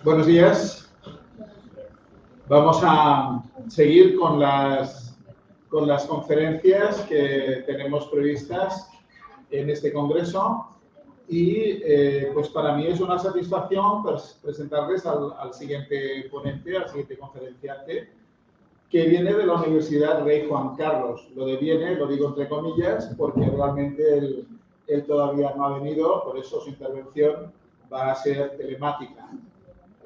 Buenos días. Vamos a seguir con las conferencias que tenemos previstas en este congreso y pues para mí es una satisfacción presentarles al siguiente ponente, al siguiente conferenciante, que viene de la Universidad Rey Juan Carlos. Lo de viene, lo digo entre comillas, porque realmente él todavía no ha venido, por eso su intervención va a ser telemática.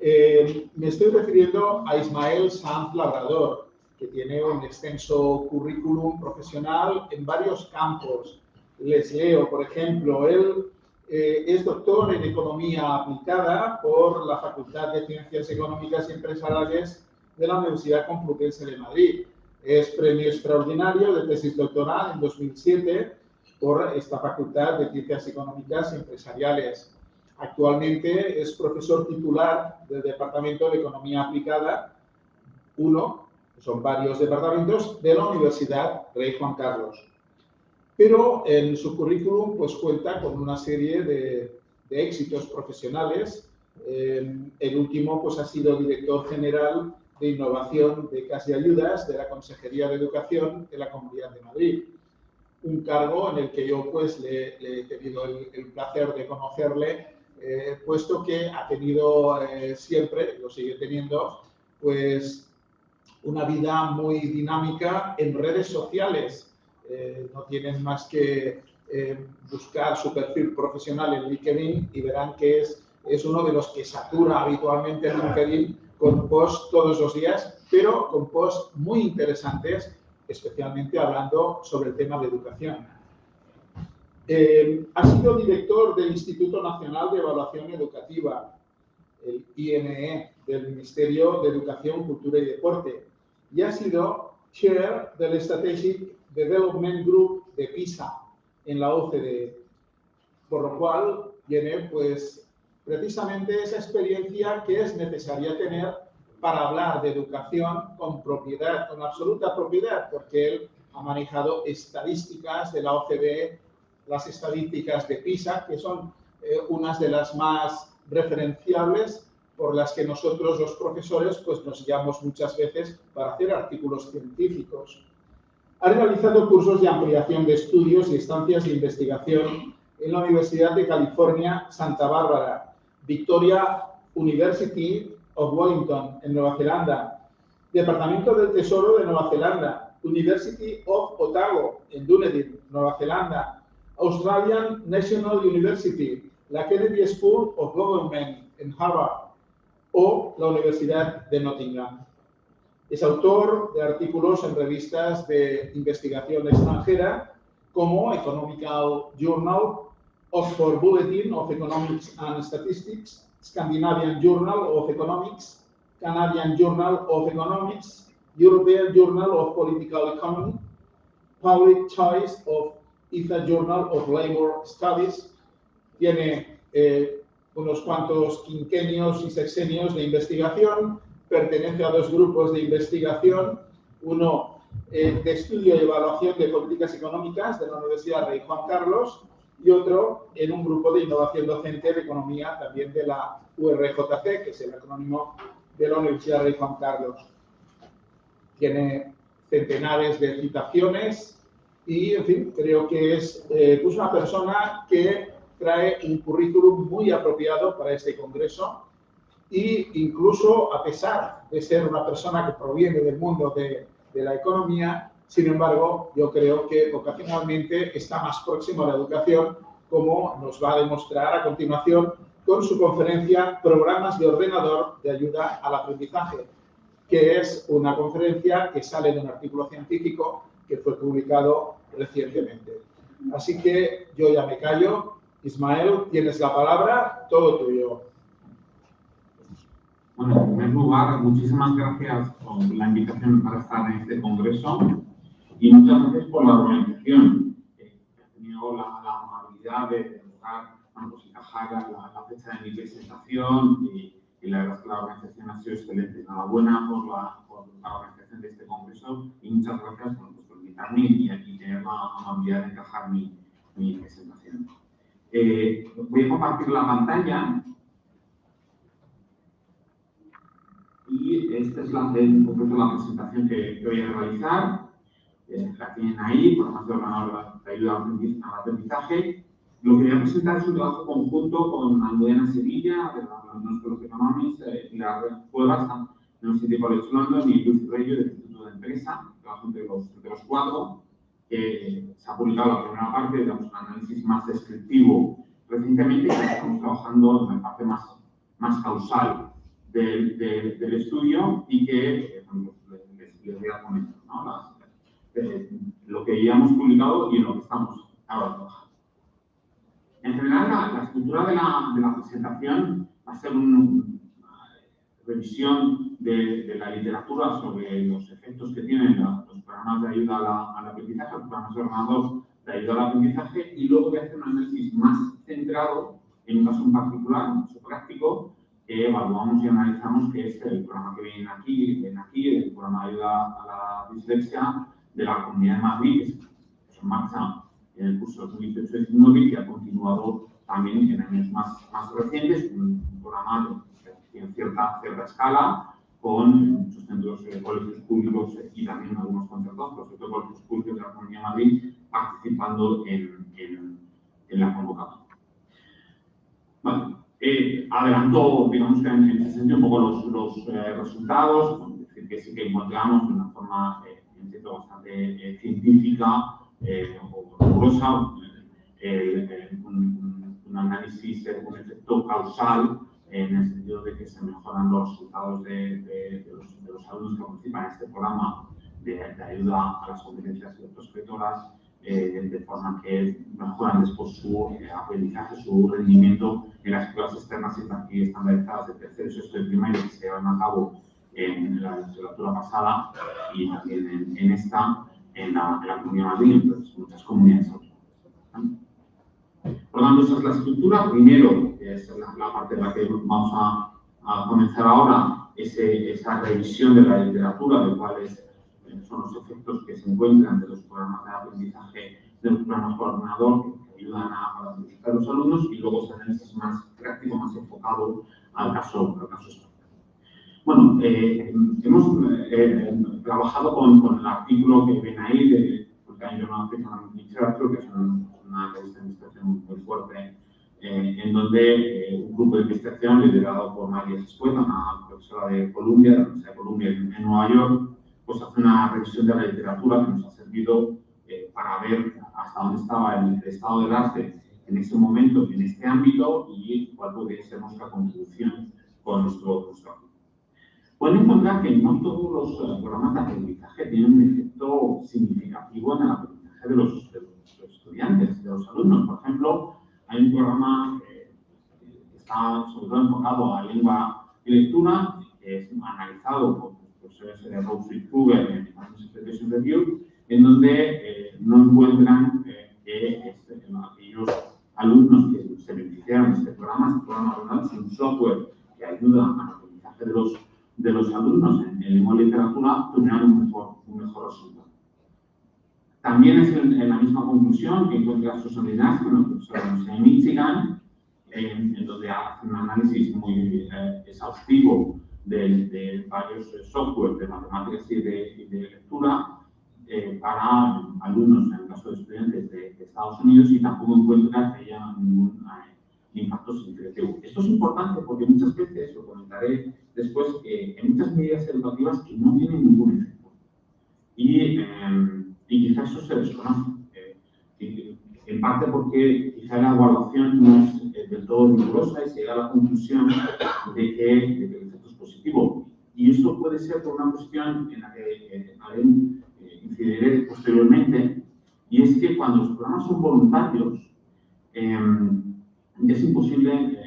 Me estoy refiriendo a Ismael Sanz Labrador, que tiene un extenso currículum profesional en varios campos. Les leo, por ejemplo, él es doctor en Economía Aplicada por la Facultad de Ciencias Económicas y Empresariales de la Universidad Complutense de Madrid. Es premio extraordinario de tesis doctoral en 2007 por esta Facultad de Ciencias Económicas y Empresariales. Actualmente es profesor titular del Departamento de Economía Aplicada 1, son varios departamentos, de la Universidad Rey Juan Carlos. Pero en su currículum pues cuenta con una serie de éxitos profesionales. El último pues ha sido director general de Innovación, Becas y Ayudas de la Consejería de Educación de la Comunidad de Madrid. Un cargo en el que yo pues le he tenido el placer de conocerle, puesto que ha tenido siempre, lo sigue teniendo, pues una vida muy dinámica en redes sociales. No tienen más que buscar su perfil profesional en LinkedIn y verán que es uno de los que satura habitualmente en LinkedIn con posts todos los días, pero con posts muy interesantes, especialmente hablando sobre el tema de educación. Ha sido director del Instituto Nacional de Evaluación Educativa, el INE, del Ministerio de Educación, Cultura y Deporte, y ha sido chair del Strategic Development Group de PISA en la OCDE, por lo cual tiene pues precisamente esa experiencia que es necesaria tener para hablar de educación con propiedad, con absoluta propiedad, porque él ha manejado estadísticas de la OCDE, las estadísticas de PISA, que son unas de las más referenciables por las que nosotros los profesores pues nos guiamos muchas veces para hacer artículos científicos. Ha realizado cursos de ampliación de estudios y estancias de investigación en la Universidad de California, Santa Bárbara, Victoria University of Wellington, en Nueva Zelanda, Departamento del Tesoro de Nueva Zelanda, University of Otago, en Dunedin, Nueva Zelanda, Australian National University, la Kennedy School of Government en Harvard o la Universidad de Nottingham. Es autor de artículos en revistas de investigación extranjera como Economical Journal, Oxford Bulletin of Economics and Statistics, Scandinavian Journal of Economics, Canadian Journal of Economics, European Journal of Political Economy, Public Choice of ETHA Journal of Labor Studies. Tiene unos cuantos quinquenios y sexenios de investigación, pertenece a dos grupos de investigación, uno de estudio y evaluación de políticas económicas de la Universidad Rey Juan Carlos y otro en un grupo de innovación docente de economía también de la URJC, que es el acrónimo de la Universidad Rey Juan Carlos. Tiene centenares de citaciones y, en fin, creo que es pues una persona que trae un currículum muy apropiado para este congreso e incluso, a pesar de ser una persona que proviene del mundo de la economía, sin embargo, yo creo que ocasionalmente está más próximo a la educación, como nos va a demostrar a continuación con su conferencia Programas de Ordenador de Ayuda al Aprendizaje, que es una conferencia que sale de un artículo científico que fue publicado recientemente. Así que yo ya me callo. Ismael, tienes la palabra, todo tuyo. Bueno, en primer lugar, muchísimas gracias por la invitación para estar en este congreso y muchas gracias por la organización, que ha tenido la amabilidad casualidad de buscar, bueno, pues encajar la fecha de mi presentación y la verdad es que la organización ha sido excelente. Enhorabuena por la organización de este congreso y muchas gracias por invitarme y tener la amabilidad de encajar mi presentación. Voy a compartir la pantalla y esta es la presentación que voy a realizar. La tienen ahí, programas de ordenador de ayuda al aprendizaje. Lo que voy a presentar es un trabajo conjunto con Almudena Sevilla, de la University of Economics, y la Red Cuevas, de University College London, y Luis Reyo, del Instituto de Empresa, trabajo entre los cuatro. Se ha publicado la primera parte, digamos, un análisis más descriptivo recientemente, y estamos trabajando en la parte más causal del estudio y que bueno, les voy a comentar, ¿no? Lo que ya hemos publicado y en lo que estamos ahora trabajando. En general, la estructura de la presentación va a ser una revisión de la literatura sobre los efectos que tienen los programas de ayuda al aprendizaje, los programas de ordenador de ayuda al aprendizaje, y luego voy a hacer un análisis más centrado en un caso en particular, un caso práctico, que evaluamos y analizamos, que es el programa que viene aquí, el programa de ayuda a la dislexia de la Comunidad de Madrid, que se marcha en el curso 2018-19 y que ha continuado también en años más recientes, un programa que tiene cierta escala, con muchos centros, colegios públicos y también algunos contratados, pero sobre todo colegios públicos de la Comunidad de Madrid, participando en la convocatoria. Bueno, adelanto, digamos que en ese sentido, un poco los resultados, es decir, que sí que encontramos de una forma, entiendo, bastante científica o rigurosa, un análisis, un efecto causal, en el sentido de que se mejoran los resultados de los alumnos que participan en este programa de ayuda a las competencias lectoescritoras, de forma que mejoran después su aprendizaje, su rendimiento en las pruebas externas y estandarizadas de tercero y sexto de primaria que se llevan a cabo en la legislatura pasada y también en esta, en la Comunidad de Madrid, entonces muchas comunidades autónomas. Por lo tanto, esa es la estructura. Primero, que es la parte de la que vamos a comenzar ahora, esa revisión de la literatura de cuáles son los efectos que se encuentran de los programas de aprendizaje, de los programas por ordenador que ayudan a aprendizaje a los alumnos, y luego ese análisis más práctico, más enfocado al caso específico. Bueno, hemos trabajado con el artículo que ven ahí de Time Journal of Literature, que es una revista de investigación muy fuerte, en donde un grupo de investigación liderado por María Escuela, una profesora de Columbia, de la Universidad de Columbia en Nueva York, pues hace una revisión de la literatura que nos ha servido para ver hasta dónde estaba el estado del arte en ese momento, en este ámbito, y cuál podría ser nuestra contribución con nuestro ámbito. Pueden encontrar que no todos los programas de aprendizaje tienen un efecto significativo en el aprendizaje de los estudiantes, de los alumnos. Por ejemplo, hay un programa que está sobre todo enfocado a lengua y lectura, que es analizado por profesores de Rose Kruger en Advanced Expectation Review, en donde no encuentran que aquellos alumnos que se beneficiaron de este programa ordenado, es un software que ayuda al aprendizaje de los alumnos en lengua y literatura, tuvieran un mejor resultado. También es en la misma conclusión que encuentra Susan Linares, una profesora de la Universidad de Michigan, en donde hace un análisis muy exhaustivo de varios software de matemáticas y de lectura para alumnos, en el caso de estudiantes de Estados Unidos, y tampoco encuentra que haya ningún impacto significativo. Esto es importante porque muchas veces, lo comentaré después, hay muchas medidas educativas que no tienen ningún efecto. Y quizás eso se desconoce. En parte porque quizá la evaluación no es del todo rigurosa y se llega a la conclusión de que el efecto es positivo. Y esto puede ser por una cuestión en la que incidiré posteriormente, y es que cuando los programas son voluntarios, es imposible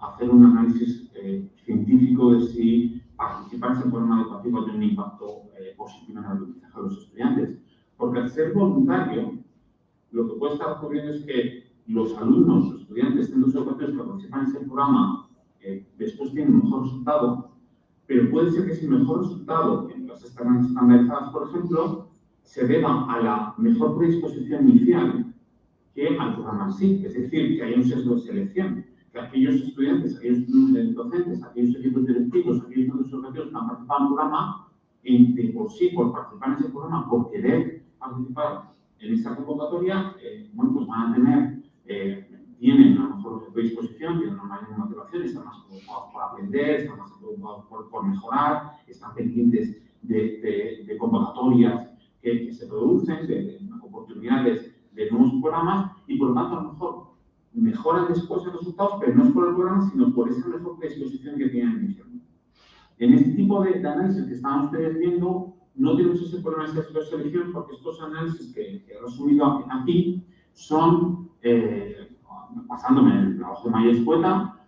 hacer un análisis científico de si participar en ese programa educativo tiene un impacto positivo en el aprendizaje de los estudiantes. Porque al ser voluntario, lo que puede estar ocurriendo es que los alumnos, los estudiantes, centros educativos que participan en ese programa después tienen un mejor resultado, pero puede ser que ese mejor resultado en las externas estandarizadas, por ejemplo, se deba a la mejor predisposición inicial que al programa en sí. Es decir, que hay un sesgo de selección, que aquellos estudiantes, aquellos docentes, aquellos equipos directivos, aquellos centros educativos que han participado en el programa, de por sí, por participar en ese programa, por querer participar en esa convocatoria, bueno, pues van a tener, tienen una mejor predisposición, tienen una mayor motivación, están más preocupados por aprender, están más preocupados por mejorar, están pendientes de convocatorias que se producen, de oportunidades de nuevos programas y, por lo tanto, a lo mejor mejoran después los resultados, pero no es por el programa, sino por esa mejor predisposición que tienen inicialmente. En este tipo de análisis que estaban ustedes viendo, no tenemos ese problema de selección porque estos análisis que he resumido aquí son, basándome en el trabajo de Maya Escueta,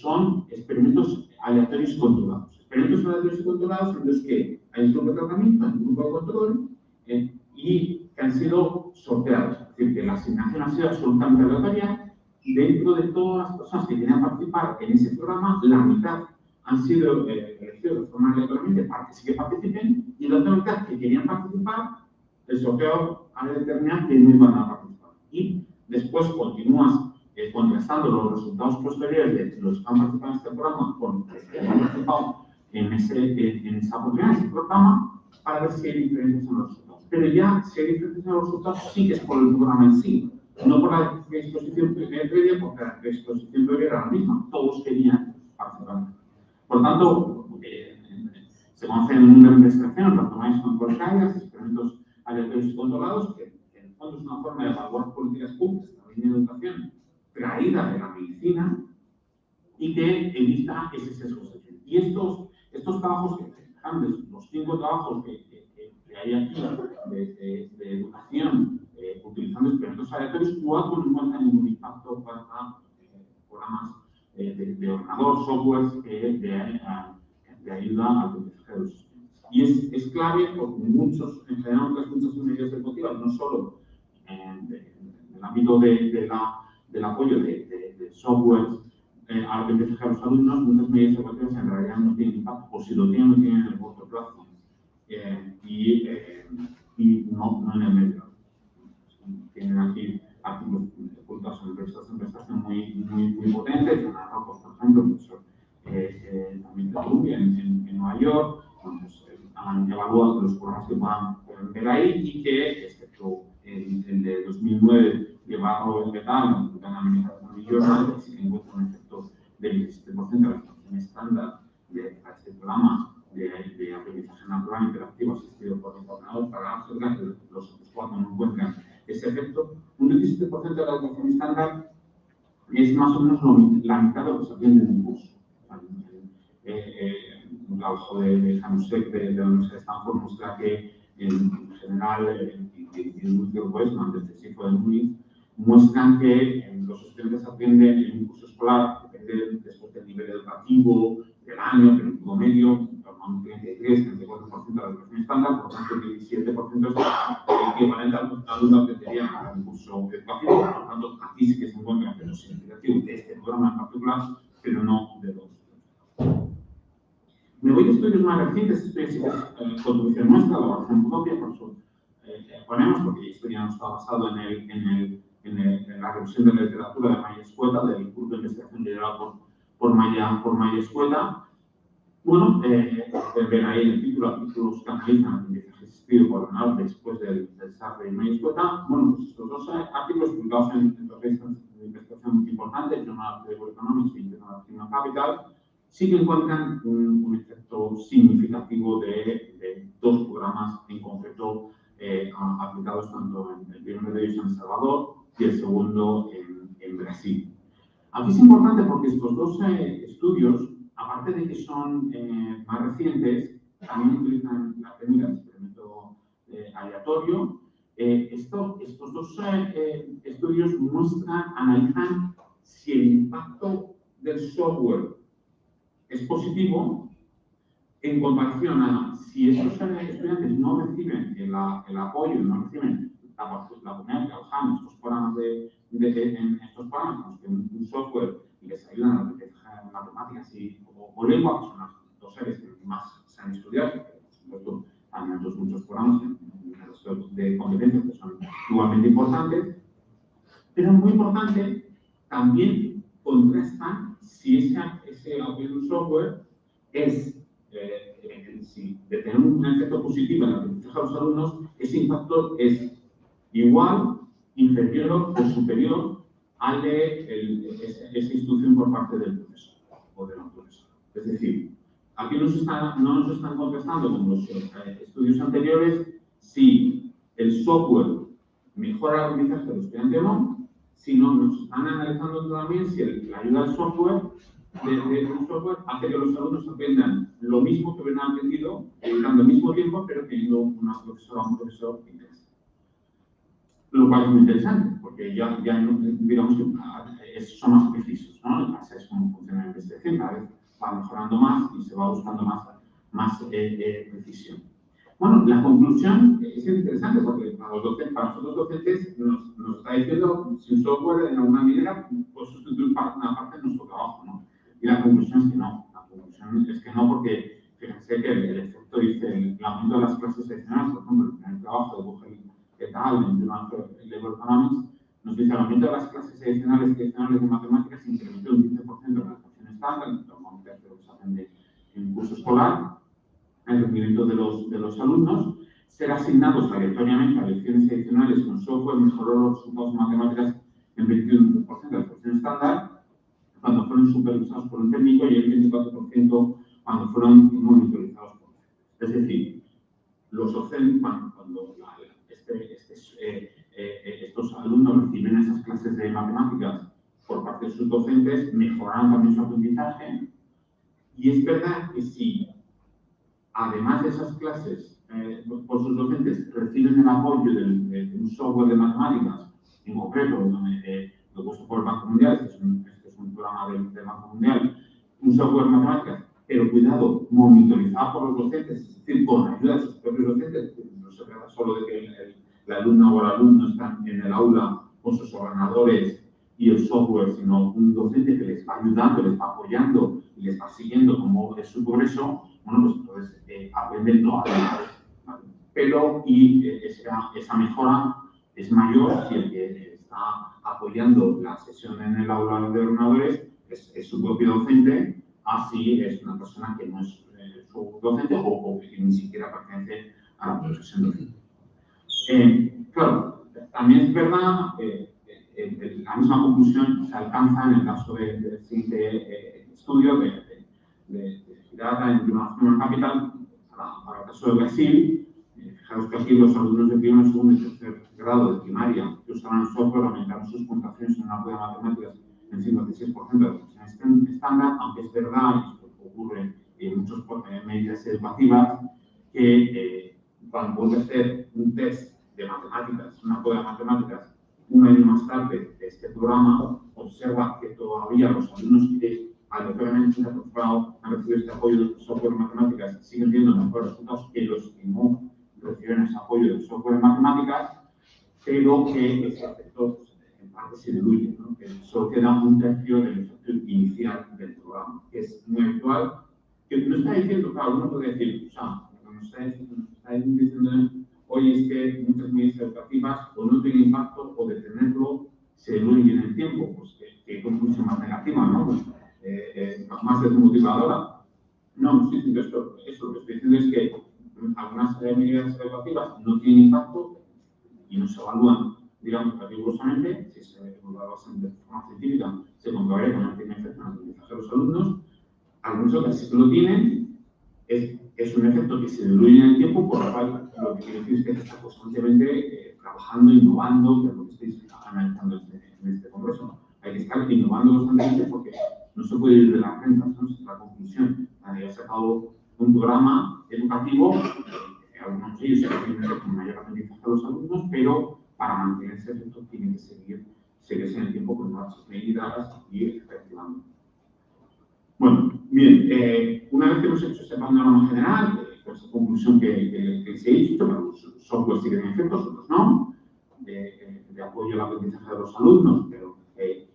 son experimentos aleatorios controlados. Experimentos aleatorios controlados en los que hay un grupo de tratamiento, hay un grupo de control y que han sido sorteados. Es decir, que la asignación ha sido absolutamente aleatoria y dentro de todas las personas que querían participar en ese programa, la mitad han sido elegidos de forma aleatoriamente para que sí que participen y la otra mitad que querían participar, el sorteo ha determinado que no iban a participar. Y después continúas contrastando los resultados posteriores de los que han participado en este programa con los que han participado en esa oportunidad, en ese programa, para ver si hay diferencias en los resultados. Pero ya, si hay diferencias en los resultados, sí que es por el programa en sí, no por la predisposición previa, porque la predisposición previa era la misma, todos querían participar. Por tanto, se conocen un número de investigaciones, randomized control trials, experimentos aleatorios y controlados, que en el fondo es una forma de evaluar políticas públicas, también de educación, traída de la medicina y que evita ese sesgo de selección. Y estos trabajos, los 5 trabajos que hay aquí de educación utilizando experimentos aleatorios, 4 no encuentran ningún impacto para programas de ordenador, software de ayuda al aprendizaje de los estudiantes. Y es clave porque en general, muchas unidades educativas, no solo en el ámbito del apoyo de software al aprendizaje de los alumnos, muchas medidas educativas en realidad no tienen impacto, o si lo tienen, no tienen en el corto plazo y no en el medio. Tienen aquí artículos publicados en investigación muy potentes, en Arrojos, por ejemplo, también de Columbia, en Nueva York, pues, han evaluado los programas que puedan ver ahí y que, excepto el de 2009 de Barro et al., en la Administración de Journal, sí que encuentra un efecto del 17% de la situación estándar de este programa de aprendizaje natural interactivo asistido por el ordenador para observar que los otros 4 no encuentran ese efecto. Un 17% de la educación estándar es más o menos la mitad de lo que se aprende en un curso. Un trabajo de Hanusek de la Universidad de Stanford muestra que en general, y Ludwig Weissman del CSICO de Múnich, muestran que los estudiantes aprenden en un curso escolar, depende después del nivel educativo, del año, pero en promedio, normalmente 33-34% de la educación estándar, por lo tanto el 17% es equivalente al alumno que tendría en un curso educativo, por lo tanto aquí sí que se encuentra un efecto significativo de este programa en particular, pero no de los. Me voy a estudios más recientes, estudios contribución nuestra, elaboración propia, por eso ponemos, porque esto ya no está basado en la revisión de la literatura de Maya Escueta, del grupo de investigación liderado por Maya Escueta. Bueno, ven ahí el título, artículos que analizan el aprendizaje asistido por ordenador después del desarrollo de Maya Escueta. Bueno, pues estos 2 artículos publicados en revistas de investigación importantes, Journal of Behavioral Economics y International Human Capital, sí que encuentran un efecto significativo de 2 programas en concreto aplicados tanto en el primero de ellos en El Salvador y el segundo en Brasil. Aquí es importante porque estos 2 estudios, aparte de que son más recientes, también utilizan la técnica de experimento aleatorio. Estos 2 estudios analizan si el impacto del software es positivo en comparación a si estos estudiantes no reciben el apoyo, no reciben la comunidad trabajar en estos programas en estos programas, que un software les ayuda en la aprendizaje de matemáticas o lengua, que son las dos áreas que más se han estudiado, por supuesto, hay muchos programas de competencias que son igualmente importantes, pero es muy importante también contrastar si ese open software es, si de tener un efecto positivo en el aprendizaje de los alumnos, ese impacto es igual, inferior o superior al de esa instrucción por parte del profesor o del profesor. Es decir, aquí no nos están contestando con los estudios anteriores si el software mejora el aprendizaje del estudiante o no, sino nos están analizando también si la ayuda del software, un software hace que los alumnos aprendan lo mismo que hubieran aprendido, dedicando el mismo tiempo, pero teniendo una profesora o un profesor interesante. Lo cual es muy interesante, porque ya digamos que son más precisos, ¿no? Es como funciona la investigación, cada vez va mejorando más y se va buscando más precisión. Bueno, la conclusión es interesante porque para nosotros docentes nos está diciendo si un software en alguna manera puede sustituir una parte de nuestro trabajo, ¿no? Y la conclusión es que no. La conclusión es que no, porque fíjense que el efecto dice el aumento de las clases adicionales, por ejemplo, en el trabajo de Google et al. En Level Economics, nos dice el aumento de las clases adicionales de matemáticas incrementó un 15% en la educación estándar, normalmente lo que se aprende en el curso escolar, el rendimiento de los alumnos, ser asignados aleatoriamente a lecciones adicionales con software mejoró los resultados de matemáticas en 21% de la educación estándar, cuando fueron supervisados por un técnico y el 24% cuando fueron monitorizados por un técnico. Es decir, los docentes, cuando estos alumnos reciben esas clases de matemáticas por parte de sus docentes, mejoraron también su aprendizaje. Y es verdad que si, además de esas clases, por sus docentes reciben el apoyo de un software de matemáticas, en concreto, propuesto por el Banco Mundial, este es un programa del Banco Mundial, un software de matemáticas, pero cuidado, monitorizado por los docentes, es decir, con ayuda de sus propios docentes, no se trata solo de que la alumna o el alumno están en el aula con sus ordenadores y el software, sino un docente que les va ayudando, les va apoyando y les va siguiendo cómo es su progreso, bueno, pues entonces aprenden lo pero esa mejora es mayor si el que está apoyando la sesión en el aula de ordenadores es su propio docente, así es una persona que no es su docente o que ni siquiera pertenece a la profesión docente. Claro, también es verdad, la misma conclusión se alcanza en el caso del siguiente estudio de Girata en Human Capital para el caso de Brasil. Fijaros que aquí los alumnos de primer, segundo y tercer grado de primaria que usaban el software aumentaron sus puntuaciones en una prueba de matemáticas en 56% de la educación estándar, aunque es verdad, y esto ocurre en muchas medidas educativas, que cuando vuelve a hacer un test de matemáticas, una prueba de matemáticas, un año más tarde de este programa, observa que todavía los alumnos que aleatoriamente han recibido este apoyo del software de matemáticas siguen viendo mejores resultados que los que no reciben ese apoyo del software de matemáticas, pero que ese efecto en parte se diluye, ¿no? Que solo queda un tercio del efecto inicial del programa, que es muy habitual, que no está diciendo, claro, uno puede decir, o sea, nos está diciendo hoy es que muchas medidas educativas o no tienen impacto o de tenerlo se diluyen en el tiempo, pues que conclusión más negativa, ¿no? Pues, más desmotivadora. No, no estoy diciendo esto, lo que estoy diciendo es que algunas medidas educativas no tienen impacto y no se evalúan, digamos, rigurosamente. Si se evaluasen de forma científica, se comprobaría que no tiene efecto en el aprendizaje de los alumnos. Algunos otros sí que lo tienen, es un efecto que se diluye en el tiempo, por lo cual lo que quiere decir es que está constantemente trabajando, innovando, que es lo que estáis analizando en este congreso. Hay que estar innovando constantemente porque no se puede ir de las rentas, ¿no? Esa es la conclusión. Nadie ha sacado un programa educativo, algunos de ellos se tienen con mayor aprendizaje a los alumnos, pero para mantener ese efecto tiene que seguirse en el tiempo con nuevas medidas y efectivamente. Bueno, bien, una vez que hemos hecho ese panorama general, pues la conclusión que se ha hecho, los software sí que tienen efectos, otros no. de apoyo al aprendizaje de los alumnos, pero que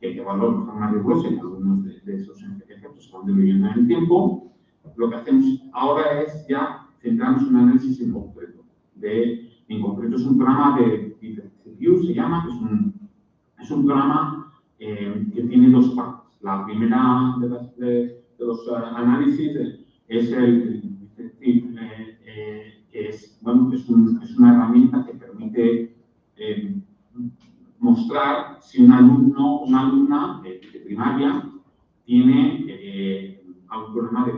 evalúan de forma rigurosa y algunos de esos efectos se van diluyendo en el tiempo. Lo que hacemos ahora es ya centrarnos en un análisis en concreto. En concreto es un programa de View, se llama, que es un programa que tiene dos partes. La primera de los análisis es es una herramienta que permite mostrar si un alumno o una alumna de primaria tiene algún problema de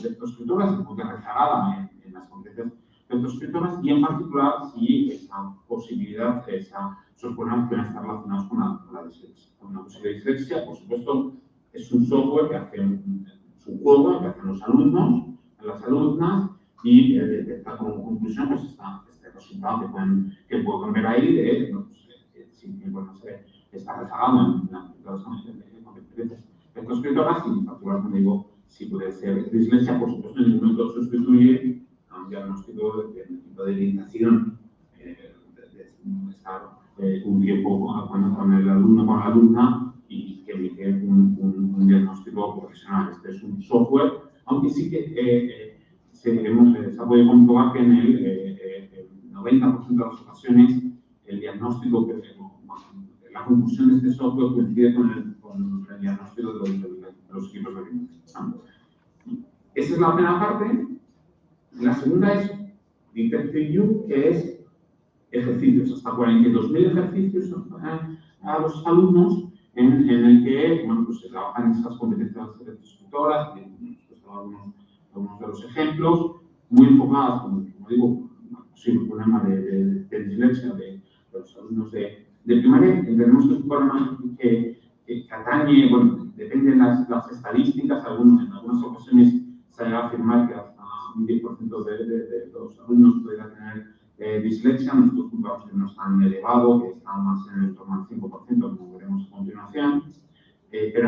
lectoescritoras, muy rezagada en las competencias lectoescritoras, y en particular si esa posibilidad, esos problemas pueden estar relacionados con la dislexia. Con una posible dislexia, por supuesto, es un software que hace su juego, que hacen los alumnos, las alumnas, y detecta como conclusión pues, este resultado que pueden ver ahí de si está rezagado en las competencias lectoescritoras, y en particular, como digo, si puede ser dislexia, por supuesto, en ningún momento sustituye a un diagnóstico de tipo de orientación, de estar un tiempo con el alumno, con la alumna, y que emite un diagnóstico profesional. Este es un software, aunque sí que se ha podido comprobar que en el 90% de las ocasiones el diagnóstico, la conclusión de este software coincide con el diagnóstico de los equipos de orientación. Esa es la primera parte. La segunda es Detective You, que es ejercicios, hasta 42.000 ejercicios a los alumnos en el que pues, se trabajan esas competencias lectoescritoras, algunos de los ejemplos, muy enfocadas, como digo, posible problema de dislexia de los alumnos de primaria. Entendemos que es un problema que atañe, bueno, dependen las estadísticas, en algunas ocasiones se llega a afirmar que hasta un 10% de los alumnos podrían tener dislexia. Nosotros comprobamos que no es tan elevado, que está más en el torno al 5%, como veremos a continuación. Pero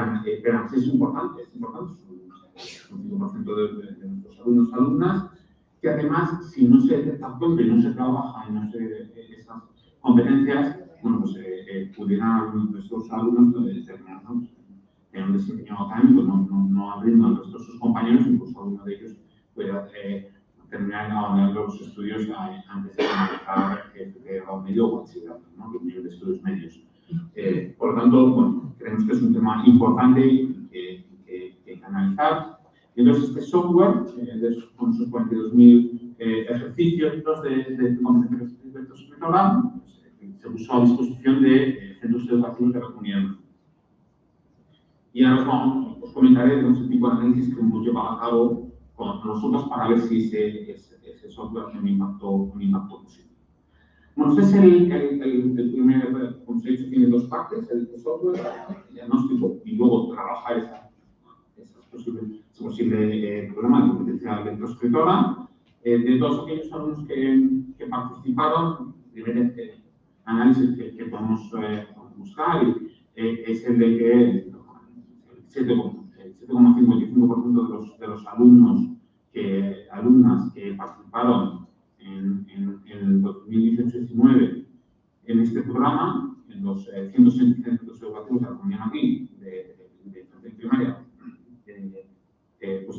sí es importante, es un 5% de nuestros alumnos y alumnas, que además, si no se detecta a tiempo y no se trabaja en esas competencias, bueno, pues pudieran algunos de estos alumnos tener un desempeño académico, no al ritmo del resto de sus compañeros, incluso alguno de ellos pueda terminar de abandonar los estudios antes de finalizar el grado medio o bachillerato, ¿no? Los niveles de estudios medios. Por lo tanto, bueno, creemos que es un tema importante que hay que analizar. Entonces, este software, con sus 42.000 ejercicios de competencias lectoescritoras, se puso a disposición de centros educativos de la comunidad. Y ahora os comentaré el tipo de análisis que hemos llevado a cabo con nosotros para ver si ese software tiene un impacto positivo. Bueno, este es el primer, como os he dicho, tiene dos partes, el software, el diagnóstico, y luego trabajar ese posible problema de competencia lectoescritora. De todos aquellos alumnos que participaron, el primer análisis que podemos buscar es el de que el 7,55% de los alumnos alumnas que participaron en el 2018-19 en este programa, en los 160 centros educativos de la Comunidad de Madrid, de primaria, pues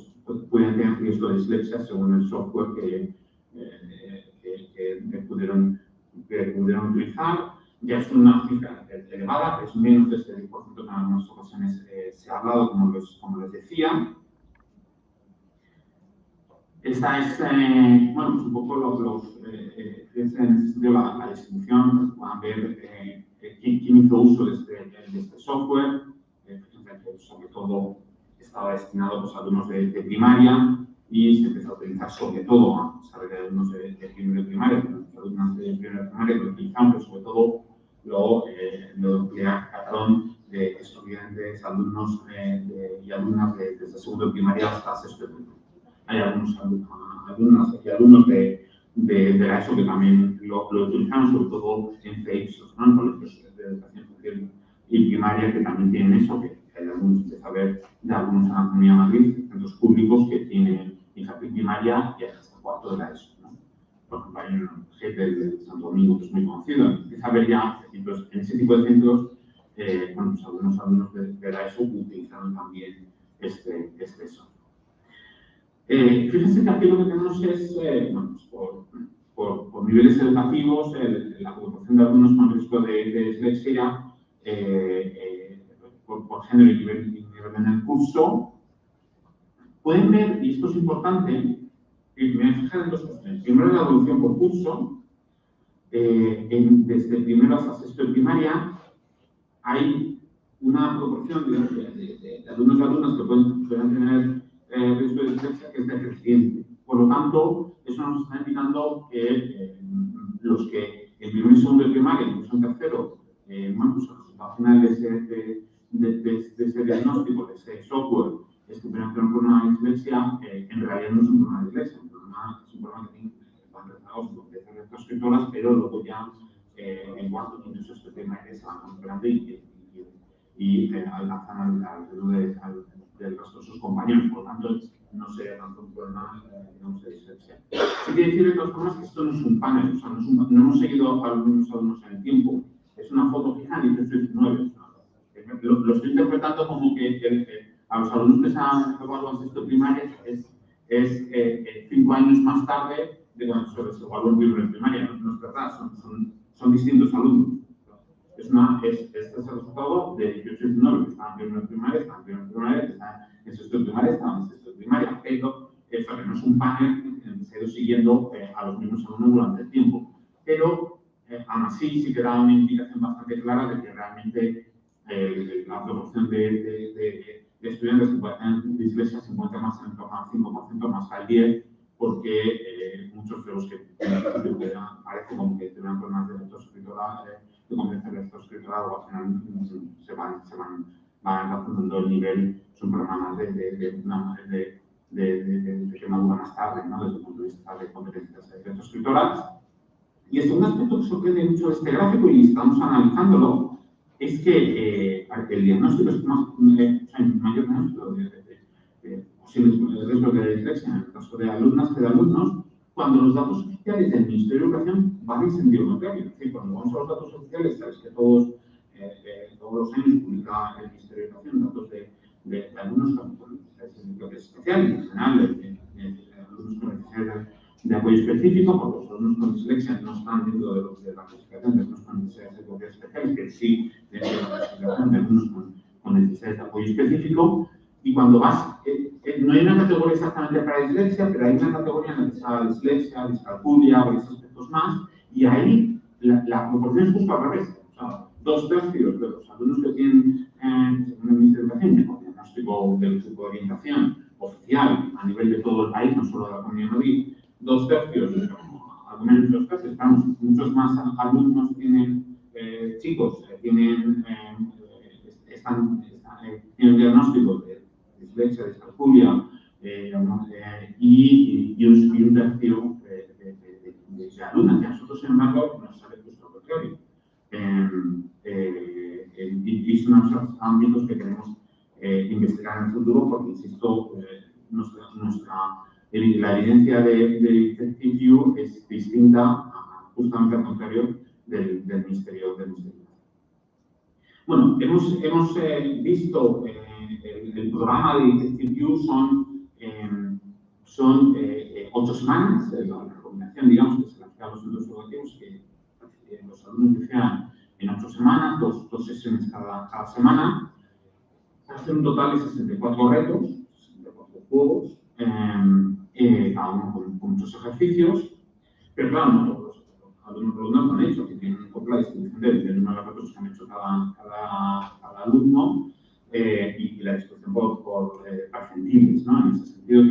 pueden tener riesgo de dislexia según el software que pudieron utilizar. Ya es una cifra elevada, es menos de este 10% que en algunas ocasiones se ha hablado, como les decía. Esta es, bueno, pues un poco en ese sentido la distribución. Van a ver quién hizo uso de este software. Sobre todo estaba destinado pues, a alumnos de primaria y se empezó a utilizar sobre todo a alumnos de primaria, pero los alumnos de primaria lo utilizaban, pero sobre todo lo emplea de estudiantes, alumnos y alumnas desde segundo de primaria hasta sexto de primaria. Hay algunos alumnas y alumnos de la ESO que también lo utilizan, sobre todo en CEIPS, en colegios de educación social y primaria, que también tienen eso, que hay algunos de saber de algunos en la Comunidad de Madrid, centros públicos que tienen infantil primaria y hasta cuarto de la ESO, ¿no? por ejemplo, hay un jefe de Santo Domingo que es muy conocido, empieza a ver ya, entonces, en ese tipo de centros, bueno, pues algunos alumnos de la ESO utilizaron también este software. Fíjense que aquí lo que tenemos es, bueno, pues por niveles educativos, la ocupación de alumnos con riesgo de dislexia, por género y nivel en el curso. Pueden ver, y esto es importante, que me fijan en dos cuestiones. Primero, la evolución por curso. Desde primero hasta sexto de primaria, hay una proporción de alumnos y alumnas que pueden tener riesgo de dislexia que es decreciente. Por lo tanto, eso nos está indicando que los que en primero y segundo de primaria, incluso en tercero, bueno, pues al final de ese diagnóstico, de ese software, pudieran tener un problema de dislexia, en realidad no es un problema de dislexia, es un problema que están retrasados de estas escritoras, pero luego ya en cuarto, quinto y sexto de primaria se van recuperando y alcanzan al del resto de sus compañeros. Por lo tanto, no sería tanto un problema, digamos, de dislexia. Sí que decir de todas formas que esto no es un panel, o sea, no hemos seguido a los mismos alumnos en el tiempo. Es una foto fija de 18-19. Lo estoy interpretando como que a los alumnos que se han evaluado en sexto primaria es 5 años más tarde de cuando se les evaluó en primero de primaria. No es verdad, son distintos alumnos. Este es el resultado de 18-19, que estaban en primero de primaria, estaban en primero de primaria, que estaban en sexto de primaria, estaban en sexto de primaria, pero eso no es un panel que se ha ido siguiendo a los mismos alumnos durante el tiempo. Pero aún así sí que da una indicación bastante clara de que realmente la proporción de estudiantes que pueden tener dislexia se encuentra más en torno al 5%, más al 10%, porque muchos de los que parece como que tienen problemas de lectoescritura, de comprensión de lectoescritura, al final se van alcanzando el nivel, son programas de que maduran más tarde, ¿no? Desde el punto de vista de competencias lectoescritoras. Y el segundo aspecto que sorprende mucho de este gráfico, y estamos analizándolo, es que el diagnóstico es mayor diagnóstico de posibles riesgos de dislexia en el caso de alumnas que de alumnos, cuando los datos oficiales del Ministerio de Educación van en sentido contrario. Es decir, cuando vamos a los datos oficiales, sabes que todos los años publica el Ministerio de Educación datos de alumnos con necesidades especiales, en general, alumnos con necesidades de apoyo específico, porque los alumnos con dislexia no están dentro de la clasificación de alumnos con necesidades educativas especiales, que sí dentro de la clasificación de alumnos con necesidades de apoyo específico. Y cuando vas, no hay una categoría exactamente para dislexia, pero hay una categoría en la que está dislexia, discalculia, varios aspectos más, y ahí la proporción es justo al revés. O sea, 2/3 de los alumnos que tienen, según el Ministerio de Educación, con diagnóstico del grupo de orientación oficial a nivel de todo el país, no solo de la Comunidad de Madrid, 2/3, al menos 2/3, estamos, muchos más alumnos tienen, chicos, tienen diagnóstico de dislexia, discalculia, y un tercio de alumnas. Y a nosotros, sin embargo, nos sale justo lo contrario. Y son esos ámbitos que queremos investigar en el futuro, porque, insisto, la evidencia de Effective View es distinta, justamente al contrario, del Ministerio de Educación. Bueno, hemos visto el programa de Effective View son 8 semanas, la recomendación, digamos, que se le hace a los centros educativos, que los alumnos hicieran en 8 semanas, dos sesiones cada semana, hacer un total de 64 retos, 64 juegos, cada uno con muchos ejercicios, pero claro, no todos los alumnos lo han hecho, que tienen un poco la distribución del número de retos que han hecho cada alumno y la distribución por percentiles, ¿no? En ese sentido,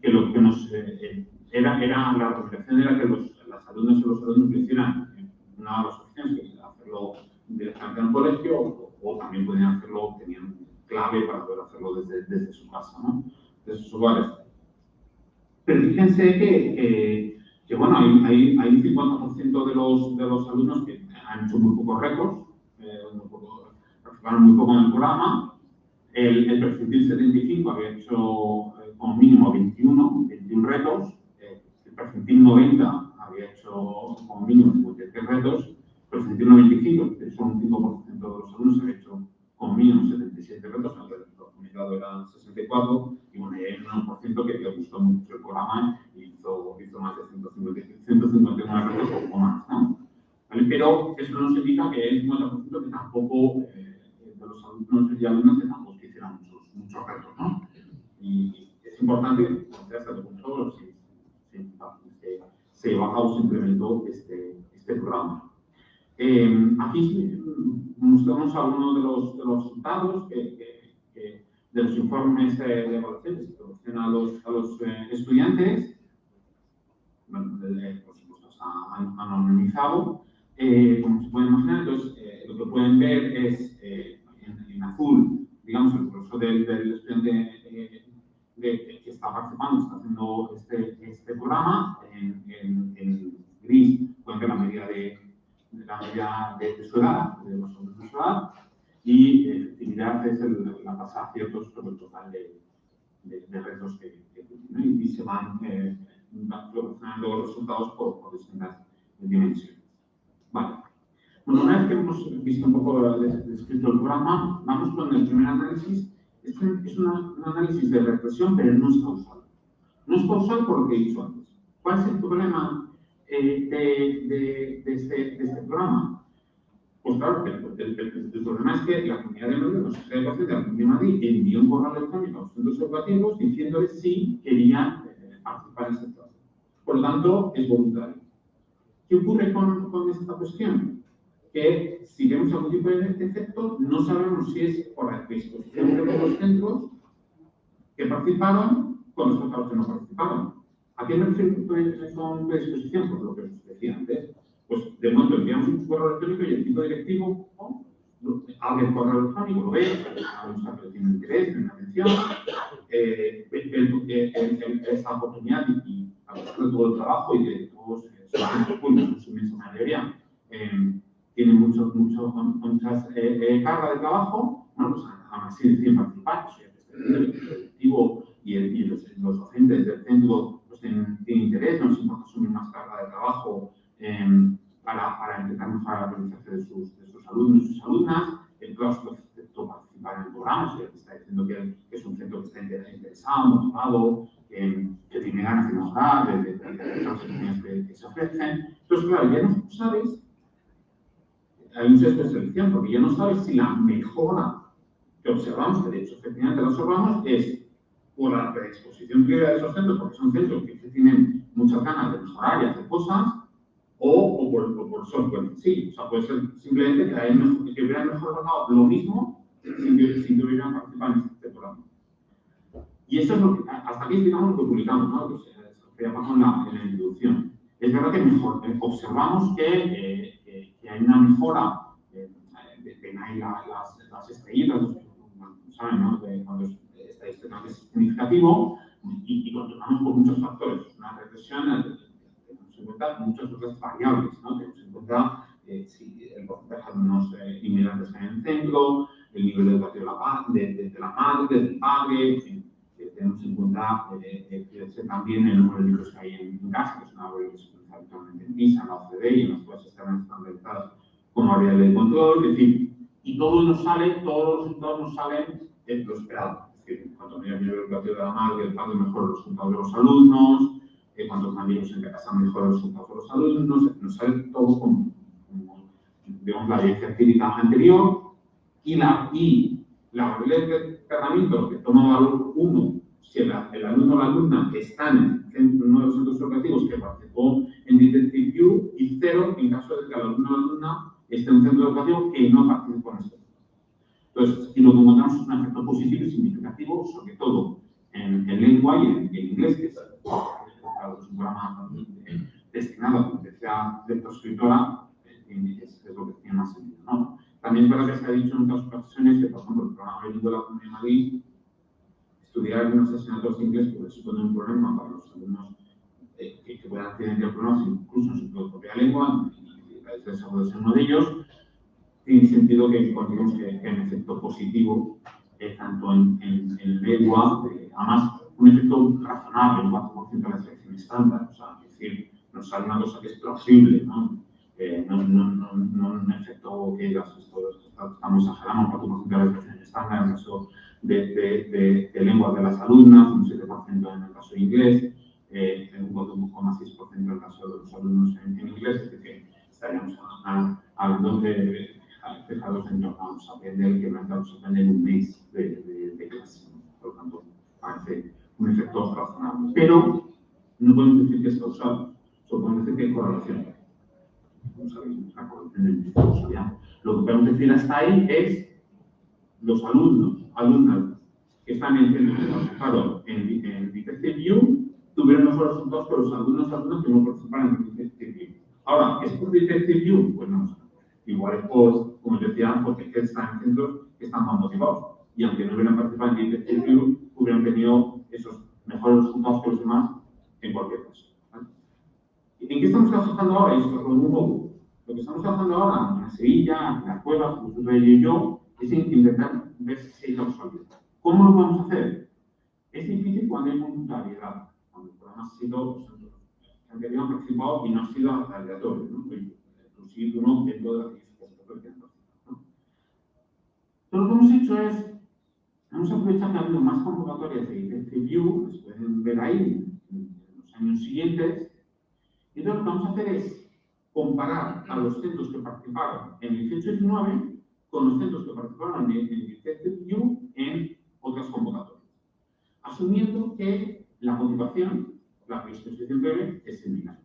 que lo que nos la recomendación era que las alumnas y los alumnos lo hicieran en una de las opciones, que era hacerlo directamente en el colegio, o también podían hacerlo, tenían clave para poder hacerlo desde su casa, ¿no? Desde sus hogares. Pero fíjense que bueno, hay un 50% de los alumnos que han hecho muy pocos récords, participaron muy poco en el programa. El percentil 75 había hecho como mínimo 21 retos, el percentil 90 había hecho como mínimo 53 retos, pero frente a un 95, que son un 5% de los alumnos, había hecho como mínimo 77 retos, aunque el comunicado eran 64, y bueno, hay un 1% que le gustó mucho el programa y hizo más de 159 retos o poco más, ¿no? ¿Vale? Pero eso no significa que hay un 50% que tampoco, de los alumnos y alumnas que tampoco hicieran muchos retos, ¿no? Y es importante conocer hasta qué punto se lleva a cabo, se implementó este programa. Aquí mostramos algunos de los resultados de los informes de evaluación que se proporcionan a los estudiantes. Bueno, por supuesto está anonimizado. Como se pueden imaginar, entonces, lo que pueden ver es en azul, digamos, el proceso del estudiante que está participando, está haciendo este programa. En gris pueden ver la medida de su edad, de los alumnos de su edad, y efectividad es la tasa de aciertos sobre el total de retos que tienen, y se van proporcionando los resultados por distintas dimensiones. Vale. Bueno, una vez que hemos visto un poco descrito el programa, vamos con el primer análisis. Este es un análisis de regresión, pero no es causal. No es causal por lo que he dicho antes. ¿Cuál es el problema de este programa? Pues claro, el problema es que la comunidad de Madrid, los estudiantes de la Comunidad de Madrid, envió un correo electrónico a los centros educativos diciéndoles si querían participar en este proceso. Por lo tanto, es voluntario. ¿Qué ocurre con esta cuestión? Que si vemos algún tipo de efecto, no sabemos si es por la disposición de los centros que participaron con los otros que no participaron. ¿A qué me refiero con predisposición? Pues lo que os decía antes. Pues de momento enviamos un correo electrónico y el equipo directivo abre el correo electrónico, lo ve, que tiene interés, tiene atención, esa oportunidad y a pesar de todo el trabajo y de todos sus públicos en su inmensa mayoría, tienen muchas carga de trabajo, bueno, pues aún así deciden participar. El directivo y los docentes del centro pues, tienen interés, no les importa asumir más carga de trabajo para intentar mejorar la aprendizaje de sus alumnos y sus alumnas. El claustro aceptó participar en el programa, se está diciendo que es un centro que está interesado, motivado, que tiene ganas de mejorar, de las opciones que se ofrecen. Entonces, claro, ya no sabes, hay un sesgo de selección, porque ya no sabes si la mejora que observamos, que de hecho efectivamente la observamos, es por la predisposición previa de esos centros, porque son centros que tienen muchas ganas de mejorar y hacer cosas, o por software en sí. O sea, puede ser simplemente que hubieran mejorado lo mismo sin que hubieran participado en este programa. Y eso es lo que, hasta aquí, digamos, lo que publicamos, ¿no? Pues, lo que llamamos en la introducción. Es verdad que observamos que hay una mejora, ven ahí las estrellitas, ¿saben? ¿No? Cuando estadísticamente es significativo, y continuamos por muchos factores. Una regresión, tenemos en cuenta muchas otras variables, ¿no? Tenemos en cuenta si el porcentaje de alumnos inmigrantes que hay en el centro, el nivel educativo de la madre, del padre, tenemos en cuenta también el número de libros que hay en casa, que es una variable que se utiliza habitualmente en PISA, en la OCDE y en las cuales están estandarizadas como variable de control, es decir, y todos los resultados nos salen lo esperado. Es decir, cuanto mayor el nivel educativo de la madre, el padre, mejor los resultados de los alumnos, cuanto más niños en casa, mejor los resultados de los alumnos, nos sale todo como digamos, la evidencia empírica anterior y la variable de tratamiento que toma valor 1, si el alumno o la alumna está en uno de los centros educativos que participó en Detective View, y 0 en caso de que el alumno o la alumna esté en un centro educativo que no participó en este. Entonces, y lo que encontramos es un efecto positivo y significativo, sobre todo en lengua y en inglés, que es un programa destinado a competencia lectoescritora, es lo que tiene más sentido, ¿no? También es verdad que se ha dicho en otras ocasiones que, por ejemplo, el programa bilingüe de la Comunidad de Madrid, estudiar algunas asignaturas de inglés puede suponer un problema para los alumnos que puedan tener problemas incluso en su propia lengua, y la defensa puede ser uno de ellos. Tiene sentido que encontremos que hay un efecto positivo tanto en además un efecto razonable, el 4% de la selección estándar, o sea, es decir, nos buscar una cosa que es plausible, ¿no? No un efecto que digas, estamos exagerando, porque por ejemplo la educación estándar en el caso de lenguas de las alumnas, un 7% en el caso de inglés, un 1,6% en el caso de los alumnos en inglés, es decir, estaríamos hablando de fijaros en torno a aprender que vamos a aprender un mes de clase, ¿no? Por lo tanto, parece un efecto razonable. Pero no podemos decir que es causal, solo podemos decir que hay correlación. Como sabéis, la correlación es muy causal. Lo que podemos decir hasta ahí es los alumnas que están en Detective View tuvieron mejores resultados que los alumnos que no participaron en Detective View. Ahora, ¿es por Detective View? Pues no. Igual es por, como os decía, porque están en centros que están más motivados. Y aunque no hubieran participado en Detective View, hubieran tenido esos mejores resultados que los demás en cualquier caso. ¿Vale? ¿En qué estamos trabajando ahora? Y esto es un poco. Lo que estamos trabajando ahora en Sevilla, en las cuevas, como Rey y yo, es intentar ver si hay causalidad. ¿Cómo lo podemos hacer? Es difícil cuando hay voluntariedad, cuando el programa ha sido, que han participado y no ha sido aleatorio, ¿no? Inclusive uno dentro de aquellos que han participado, ¿no? Lo que hemos hecho es, hemos aprovechado que ha habido más convocatorias de Detective View, las pueden ver ahí en los años siguientes, y entonces lo que vamos a hacer es comparar a los centros que participaron en el 18-19 con los centros que participaron en Detective View en otras convocatorias, asumiendo que la motivación, la predisposición breve, es similar.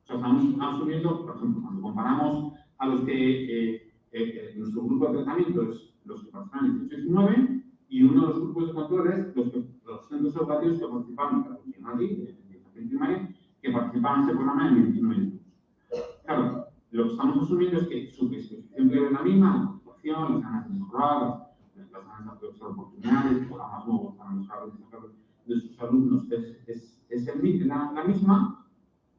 O sea, estamos asumiendo, por ejemplo, cuando comparamos a los que nuestro grupo de tratamiento es los que participan en 18-19 y uno de los grupos de controles, los centros educativos que participaron en la primaria, que participaban en este programa en 29. Claro, lo que estamos asumiendo es que su predisposición breve es la misma, la motivación, las ganas de mejorar, las ganas de obtener oportunidades, programas nuevos para mejorar el desarrollo de sus alumnos es la misma,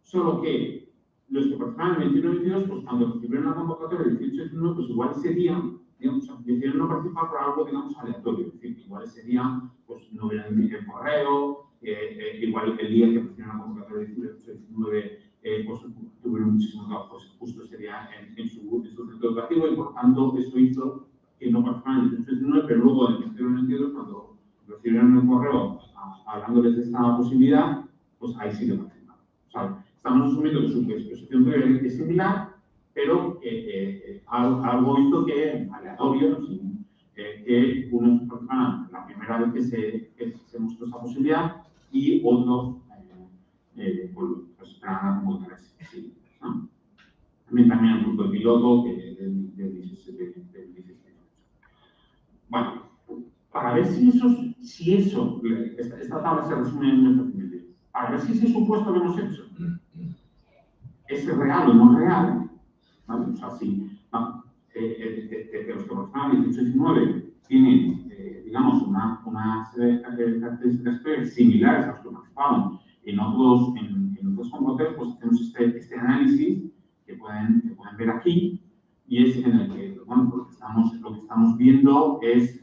solo que los que participaban en 21-22, pues cuando recibieron la convocatoria del 18-19, pues igual ese día, digamos, decidieron no participar por algo, digamos, aleatorio. Es decir, igual ese día, pues no hubieran enviado el correo, igual el día que recibieron la convocatoria del 18-19, pues tuvieron muchísimo trabajo justo ese día en su centro educativo y por tanto eso hizo que no participaran en el 18-19, pero luego en el 21-22, cuando recibieron el correo hablándoles de esta posibilidad, pues ahí sí que participaron. O sea, estamos asumiendo que su predisposición breve es similar, pero algo hizo que, aleatorio, que unos participaran la primera vez que se mostró esa posibilidad y otros pues esperaban a convocar ese, ¿no? También el grupo de piloto del 17. Bueno, para ver si eso, esta tabla se resume en un procedimiento. Para ver si ese supuesto que hemos hecho es real o no real, ¿vale? O sea, si los que participan en 18-19 tienen, digamos, unas características previas similares a los que participaron en otros convocatorios, pues hacemos este análisis que pueden ver aquí, y es en el que, bueno, lo que estamos viendo es,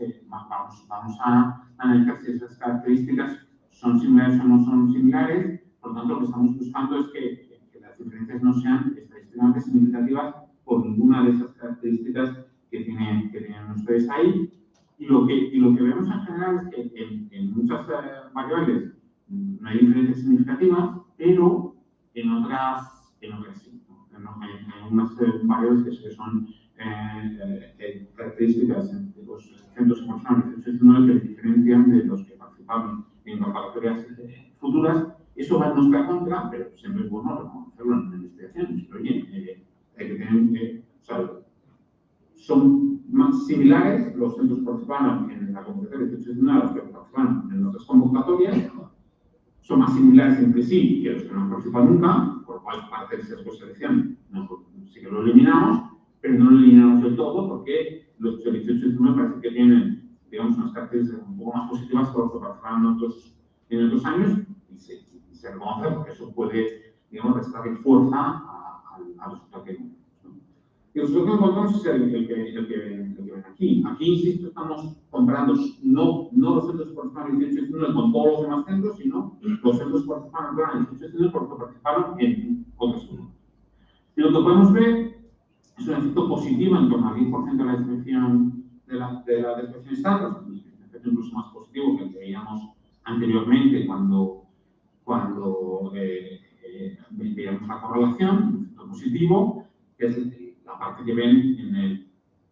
vamos a analizar si esas características son similares o no son similares. Por lo tanto, lo que estamos buscando es que las diferencias no sean estadísticamente significativas por ninguna de esas características que tienen ustedes ahí. Y lo que vemos en general es que en muchas variables no hay diferencias significativas, pero en otras sí. Hay algunas variables que son características de los centros que participan en 18-19 que diferencian de los que participaron en convocatorias futuras. Eso va en nuestra contra, pero siempre es bueno reconocerlo en la investigación. Pero oye, hay que tener, o sea, son más similares los centros que participaron en la convocatoria de 18-19 a los que participaron en otras convocatorias. Son más similares entre sí que los que no han participado nunca, por lo cual parte del sesgo de selección sí que lo eliminamos, pero no lo eliminamos del todo porque los 18-19 parece que tienen, digamos, unas características un poco más positivas que los que participaron en otros años y se reconoce porque eso puede, digamos, restarle fuerza al resultado que tenemos. Y el resultado que encontramos es el que ven aquí. Aquí, insisto, estamos comparando no los centros que participaron en 18-19 con todos los demás centros, sino los centros que participaron en 18-19 porque participaron en otras Y lo que podemos ver es un efecto positivo en torno al 10% de la descripción de la descripción estándar, un efecto incluso más positivo que el que veíamos anteriormente cuando veíamos la correlación, un efecto positivo, que es la parte que ven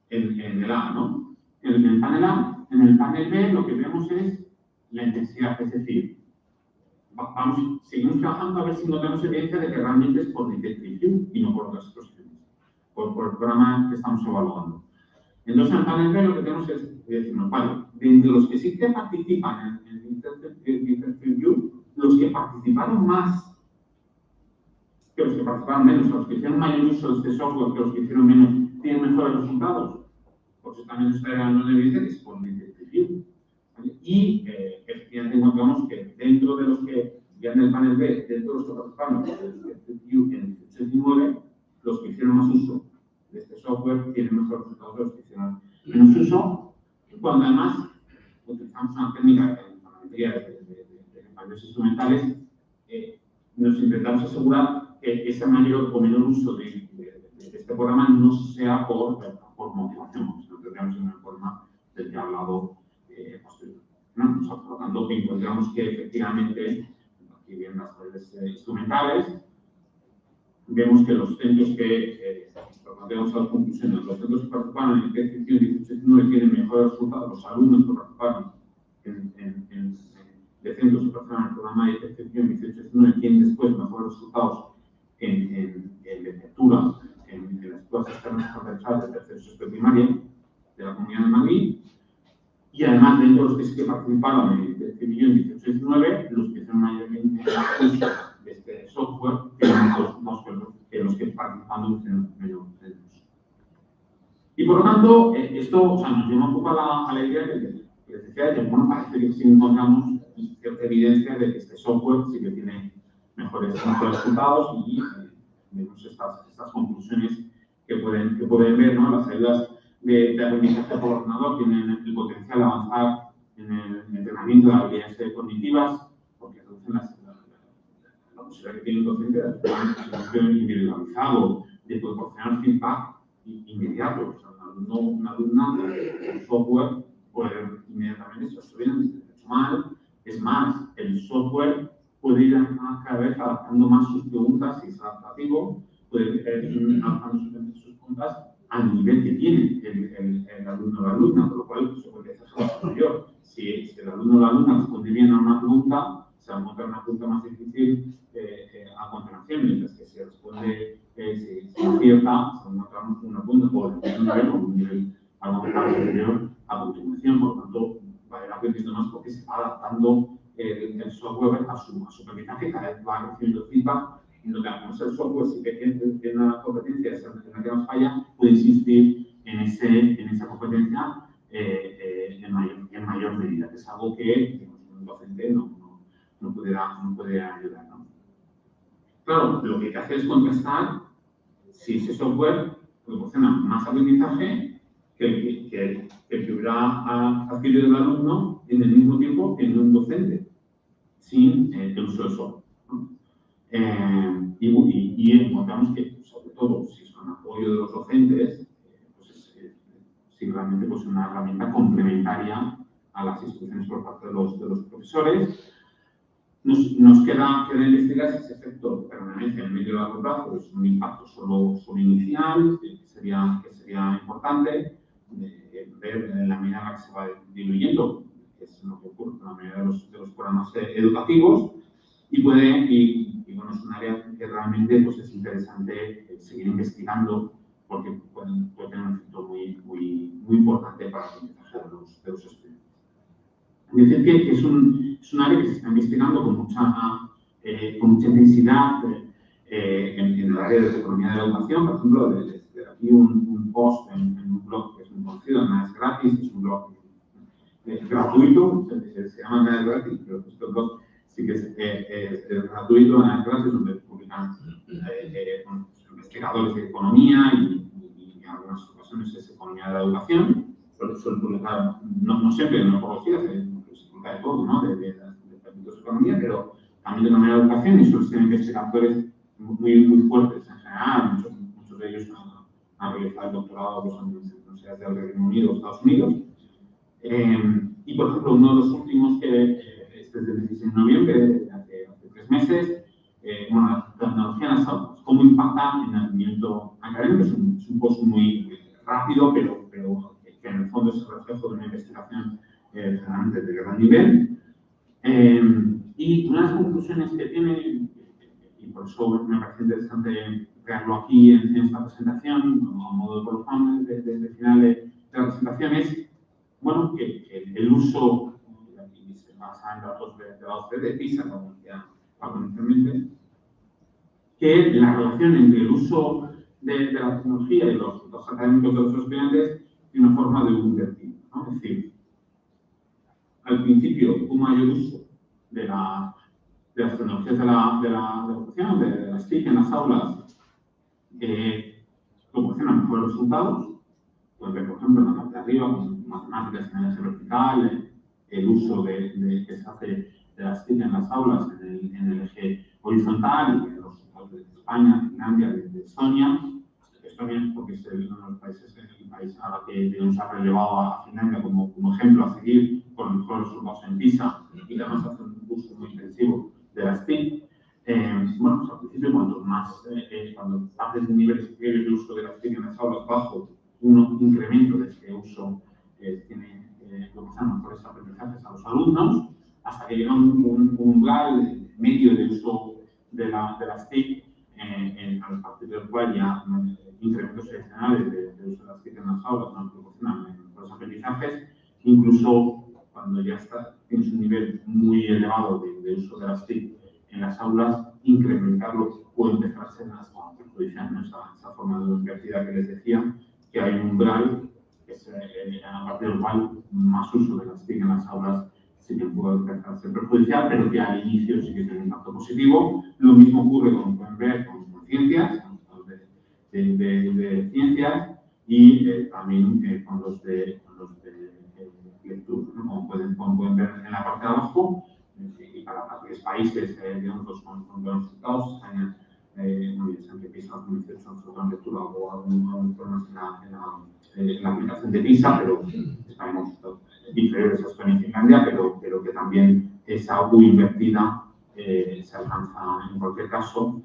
en el A, ¿no? En el panel A, en el panel B lo que vemos es la intensidad, es decir, seguimos trabajando a ver si encontramos evidencia de que realmente es por detective y no por otras exposiciones, por el programa que estamos evaluando. Entonces, en el panel B lo que tenemos es decirnos, vale, de entre los que sí que participan en el Interactive View, los que participaron más que los que participaron menos, los que hicieron mayor uso de este software que los que hicieron menos, tienen mejores resultados, pues también está dando evidencia que es por el Interactive View. Y efectivamente encontramos que dentro de los que, ya en el panel B, dentro de los que participaron en el Interactive View en el 18-19, los que hicieron más uso de este software tienen mejores resultados de los que hicieron menos uso, cuando además utilizamos una técnica en la mayoría de fallos instrumentales, nos intentamos asegurar que ese mayor o menor uso de este programa no sea por motivación, sino que tendríamos una forma del que he hablado posteriormente. ¿No? O sea, por lo tanto, encontramos que efectivamente, aquí vienen las redes instrumentales, vemos que los centros que planteamos a las conclusiones, los centros que participaron en el ejercicio 18-19 tienen mejores resultados, los alumnos que participaron de centros que participaron en el programa de ejercicio 18-19 tienen después mejores resultados en lectura en las pruebas externas estandarizadas de tercer sexto primaria de la Comunidad de Madrid. Y además, dentro de los que sí que participaron en el ejercicio 18-19, los que son mayormente uso de este software tienen más resultados que los que participan en menos. Y por lo tanto, esto nos lleva un poco a la idea de que les decía que, bueno, parece que sí encontramos cierta evidencia de que este software sí que tiene mejores resultados y vemos estas conclusiones que pueden ver, ¿no? Las ayudas de aprendizaje por ordenador tienen el potencial de avanzar en el entrenamiento de habilidades cognitivas, porque reducen la posibilidad que tiene un docente de hacer un individualizado, de proporcionar feedback inmediato. O sea, una alumna, un software, puede inmediatamente, si esto viene hecho mal. Es más, el software puede ir cada vez adaptando más sus preguntas, si es adaptativo, puede ir adaptando sus preguntas al nivel que tiene el alumno o la alumna, por lo cual se puede hacer mayor. Si el alumno o la alumna responde bien a una pregunta, se va a encontrar una pregunta más difícil a continuación, mientras que si responde, si acierta, se va a encontrar una pregunta por un nivel algo más superior a continuación. Por lo tanto, va a ir aprendiendo más porque se va adaptando el software a su aprendizaje, cada vez va recibiendo feedback. Y lo que hacemos el software, si que tiene una competencia en la que nos falla, puede insistir en esa competencia en mayor medida, que es algo que un docente no puede ayudar, ¿no? Claro, lo que hay que hacer es contrastar si ese software proporciona más aprendizaje que el que hubiera adquirido el alumno en el mismo tiempo que en un docente, sin el uso del software, ¿no? Y encontramos que, sobre todo, si es con apoyo de los docentes, sí, realmente es una herramienta complementaria a las instrucciones por parte de los profesores. Nos queda investigar si ese efecto permanece en el medio y largo plazo, es un impacto solo inicial, que sería importante ver en la medida en la que se va diluyendo, que es lo que ocurre con la mayoría de los programas educativos, y bueno, es un área que realmente pues, es interesante seguir investigando porque puede tener un efecto muy importante para el aprendizaje de los estudiantes. Es decir, que es un área que se está investigando con mucha intensidad en el área de economía de la educación. Por ejemplo, desde aquí un post en un blog que es muy conocido, Nada es Gratis, es un blog gratuito, se llama Nada es Gratis, pero este blog sí que es gratuito, Nada es Gratis, donde publican investigadores de economía y en algunas ocasiones es economía de la educación. Suelen publicar, no siempre en metodologías, se publica de todo, ¿no? De ámbitos de economía, pero también de economía de la educación, y suelen ser investigadores muy fuertes en general, de ellos han realizado el doctorado en universidades del Reino Unido o Estados Unidos. Y, por ejemplo, uno de los últimos, que este es del 16 de noviembre, hace 3 meses, bueno, la tecnología en las aulas, cómo impacta en el rendimiento académico. Es un post muy rápido, pero que en el fondo es el reflejo de una investigación realmente de gran nivel. Y una de las conclusiones que tiene, y por eso me parece interesante verlo aquí en esta presentación, a modo de colofón de final de la presentación, es bueno, que el uso, aquí se basa en datos de la OCDE, de PISA, como decía inicialmente, que la relación entre el uso de la tecnología y los resultados académicos de los estudiantes tiene una forma de un invertido, ¿no? Es decir, al principio, un mayor uso de las tecnologías de la educación, de las TIC en las aulas, proporcionan mejores resultados. Pueden ver, por ejemplo, en la parte de arriba, con matemáticas en el eje vertical, el uso que se hace de las TIC en las aulas en el eje horizontal, y los resultados de España, Finlandia, de Estonia. Estonia, porque es uno de los países, el país ahora que digamos, ha relevado a Finlandia como ejemplo a seguir con los mejores resultados en PISA, y que además hace un uso muy intensivo de las TIC. Bueno, pues al principio, cuanto más, cuando partes de niveles de uso de las TIC en las aulas bajo, un incremento de este uso tiene proporcionar mejores aprendizajes a los alumnos, hasta que llega un umbral medio de uso de las TIC, a partir del cual ya incrementos adicionales de uso de las TIC en las aulas nos proporcionan mejores aprendizajes, incluso cuando ya tienes un nivel muy elevado de uso de las TIC en las aulas, incrementarlo puede empezar a ser más perjudicial, esa forma de invertida que les decía, que hay un umbral que es, a partir del cual más uso de las TIC en las aulas sí que puede empezar a ser perjudicial, pero que al inicio sí que tiene un impacto positivo. Lo mismo ocurre, como pueden ver, con ciencias, de ciencias, y también con los de lectura, ¿no? Como pueden ver en la parte de abajo, y para los países, digamos, con buenos resultados, España, muy interesante, PISA 2018, nosotros en lectura o algunos problemas en la aplicación de PISA, pero estamos inferiores a Estonia y Finlandia, pero que también esa U invertida se alcanza en cualquier caso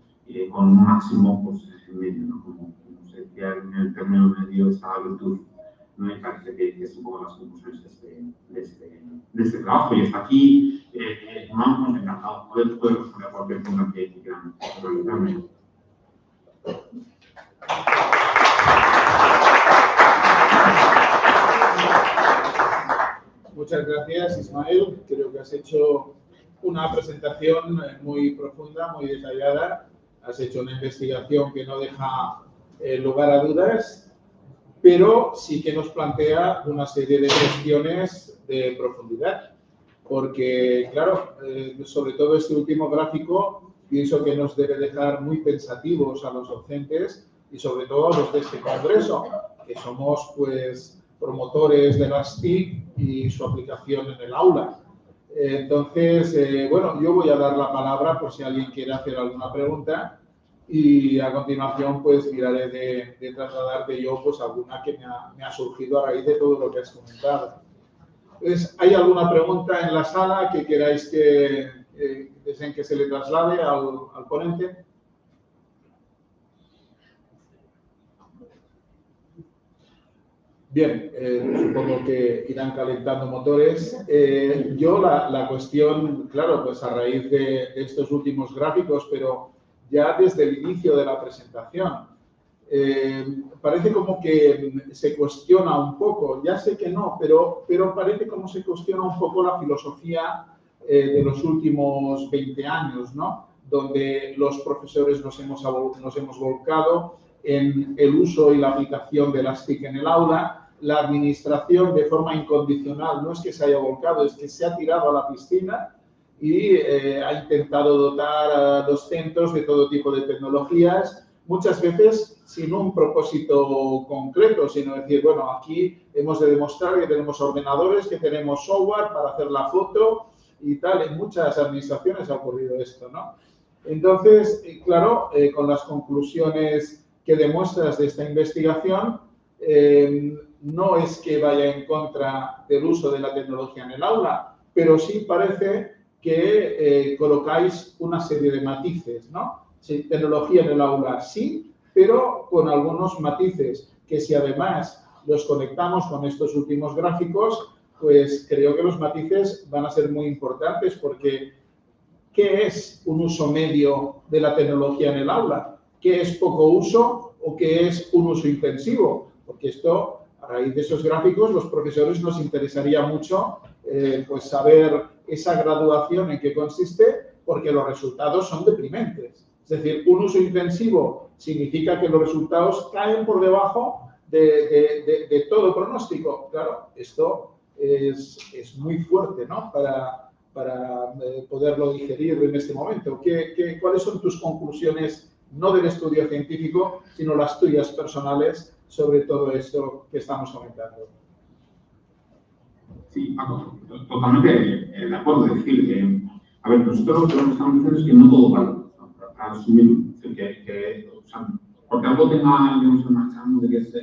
con un máximo pues, en medio, ¿no? Como se decía en el término medio, esa virtud. Me parece que es un poco las conclusiones de este trabajo. Y hasta aquí, me ha encantado poder responder a cualquier pregunta que quieran realizarme. Muchas gracias, Ismael. Creo que has hecho una presentación muy profunda, muy detallada. Has hecho una investigación que no deja lugar a dudas, pero sí que nos plantea una serie de cuestiones de profundidad. Porque, claro, sobre todo este último gráfico, pienso que nos debe dejar muy pensativos a los docentes y sobre todo a los de este congreso, que somos, pues, promotores de las TIC y su aplicación en el aula. Entonces, bueno, yo voy a dar la palabra por si alguien quiere hacer alguna pregunta y a continuación pues miraré de trasladarte yo pues alguna que me ha surgido a raíz de todo lo que has comentado. Entonces, ¿hay alguna pregunta en la sala que queráis que deseen que se le traslade al ponente? Bien, supongo que irán calentando motores. Yo la cuestión, claro, pues a raíz de estos últimos gráficos, pero ya desde el inicio de la presentación, parece como que se cuestiona un poco, ya sé que no, pero parece como se cuestiona un poco la filosofía de los últimos 20 años, ¿no? Donde los profesores nos hemos volcado en el uso y la aplicación de las TIC en el aula. La administración de forma incondicional no es que se haya volcado, es que se ha tirado a la piscina y ha intentado dotar a los centros de todo tipo de tecnologías, muchas veces sin un propósito concreto, sino decir, bueno, aquí hemos de demostrar que tenemos ordenadores, que tenemos software para hacer la foto y tal. En muchas administraciones ha ocurrido esto, ¿no? Entonces, claro, con las conclusiones que que demuestras de esta investigación no es que vaya en contra del uso de la tecnología en el aula, pero sí parece que colocáis una serie de matices, ¿no? Sí, tecnología en el aula sí, pero con algunos matices que si además los conectamos con estos últimos gráficos, pues creo que los matices van a ser muy importantes porque ¿qué es un uso medio de la tecnología en el aula? ¿Qué es poco uso o qué es un uso intensivo? Porque esto, a raíz de esos gráficos, los profesores nos interesaría mucho pues saber esa graduación en qué consiste, porque los resultados son deprimentes. Es decir, un uso intensivo significa que los resultados caen por debajo de todo pronóstico. Claro, esto es muy fuerte, ¿no? Para poderlo digerir en este momento. ¿Cuáles son tus conclusiones, no del estudio científico, sino las tuyas personales sobre todo esto que estamos comentando? Sí, Paco, totalmente de acuerdo. Es decir, que, a ver, nosotros lo que estamos diciendo es que no todo vale, para asumirlo. Es decir, o sea, porque algo tenga, digamos, en marcha, de que es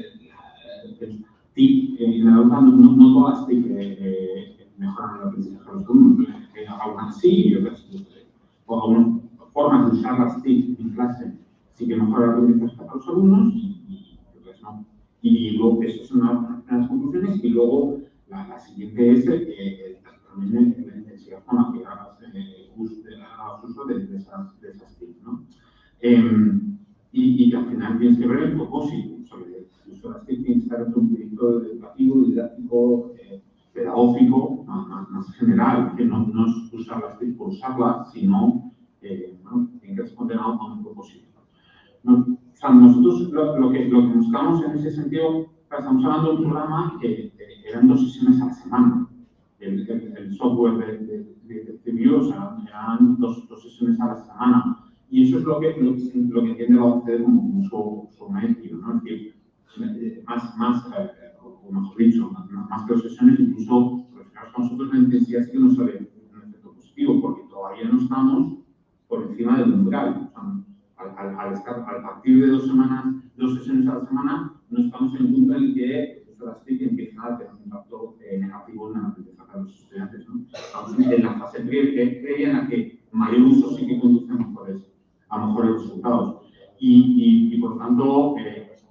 el TIC, en la aula, no todas las TIC mejoran el aprendizaje de los alumnos. Algunas sí, y otras o algunas formas de usar las TIC en clase sí que mejoran el aprendizaje para los alumnos y otras no. Y luego, esas son las conclusiones, y luego la siguiente es también la intensidad con la que hagas uso de esas TIC, ¿no? Y que al final tienes que ver el propósito. Sobre el uso de las TIC tienes que estar en un proyecto educativo, didáctico, pedagógico, más general, que no es usar las TIC por usarlas, sino bueno, tiene que responder a un propósito. No, o sea, nosotros lo que buscamos en ese sentido, estamos hablando de un programa que eran 2 sesiones a la semana. El software de CBU, o sea, eran dos sesiones a la semana. Y eso es lo que entiende la OCDE como un uso medio, ¿no? Es decir, o mejor dicho, más que 2 sesiones, incluso relacionados con nosotros, la intensidad sí que nos sale un efecto positivo, porque todavía no estamos por encima del umbral. O sea, al partir de 2 sesiones a la semana, no estamos en un punto en el que las TIC empiezan a tener un impacto negativo en el aprendizaje de los estudiantes, ¿no? Estamos en la fase previa en la que mayor uso sí que conduce a mejores resultados. Y por lo tanto,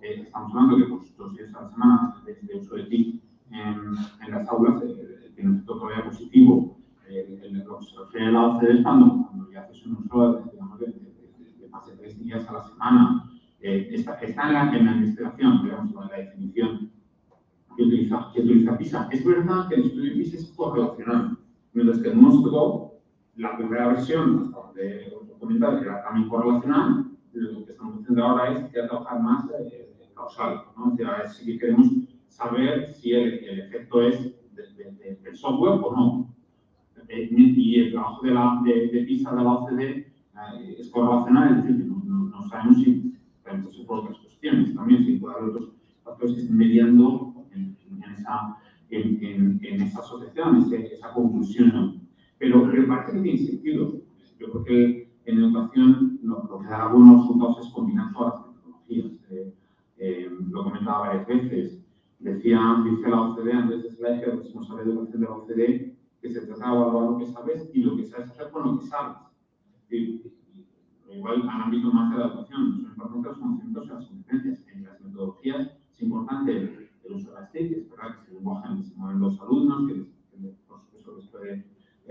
estamos hablando que pues, 2 días a la semana de uso de TIC en las aulas tiene un efecto todavía positivo. Lo que se refiere a la OCDE es cuando ya haces un uso, digamos, de más de 3 días a la semana. Está en la investigación, digamos, en la definición que utiliza PISA. Es verdad que el estudio de PISA es correlacional, mientras que el nuestro, la primera versión, hasta donde os comentaba, que era también correlacional, lo que estamos haciendo ahora es trabajar más causal, ¿no? O sea, sí que queremos saber si el efecto es del software o no. Y el trabajo de PISA de la OCDE es correlacional, es decir, no sabemos si podemos hacer por otras cuestiones también, si puede haber otros factores que estén mediando en esa asociación, esa conclusión. Pero parece que tiene sentido. Yo creo que en educación lo que da buenos resultados es combinar todas las tecnologías. Lo comentaba varias veces. Dice la OCDE, antes de Slide, que el responsable de educación de la OCDE, que se trata de evaluar lo que sabes y lo que sabes hacer con lo que sabes. Igual al ámbito más de la educación, son importantes los conocimientos y las competencias. En las metodologías es importante el uso de las TIC, es verdad que es el lenguaje en el que se mueven los alumnos, que por supuesto les puede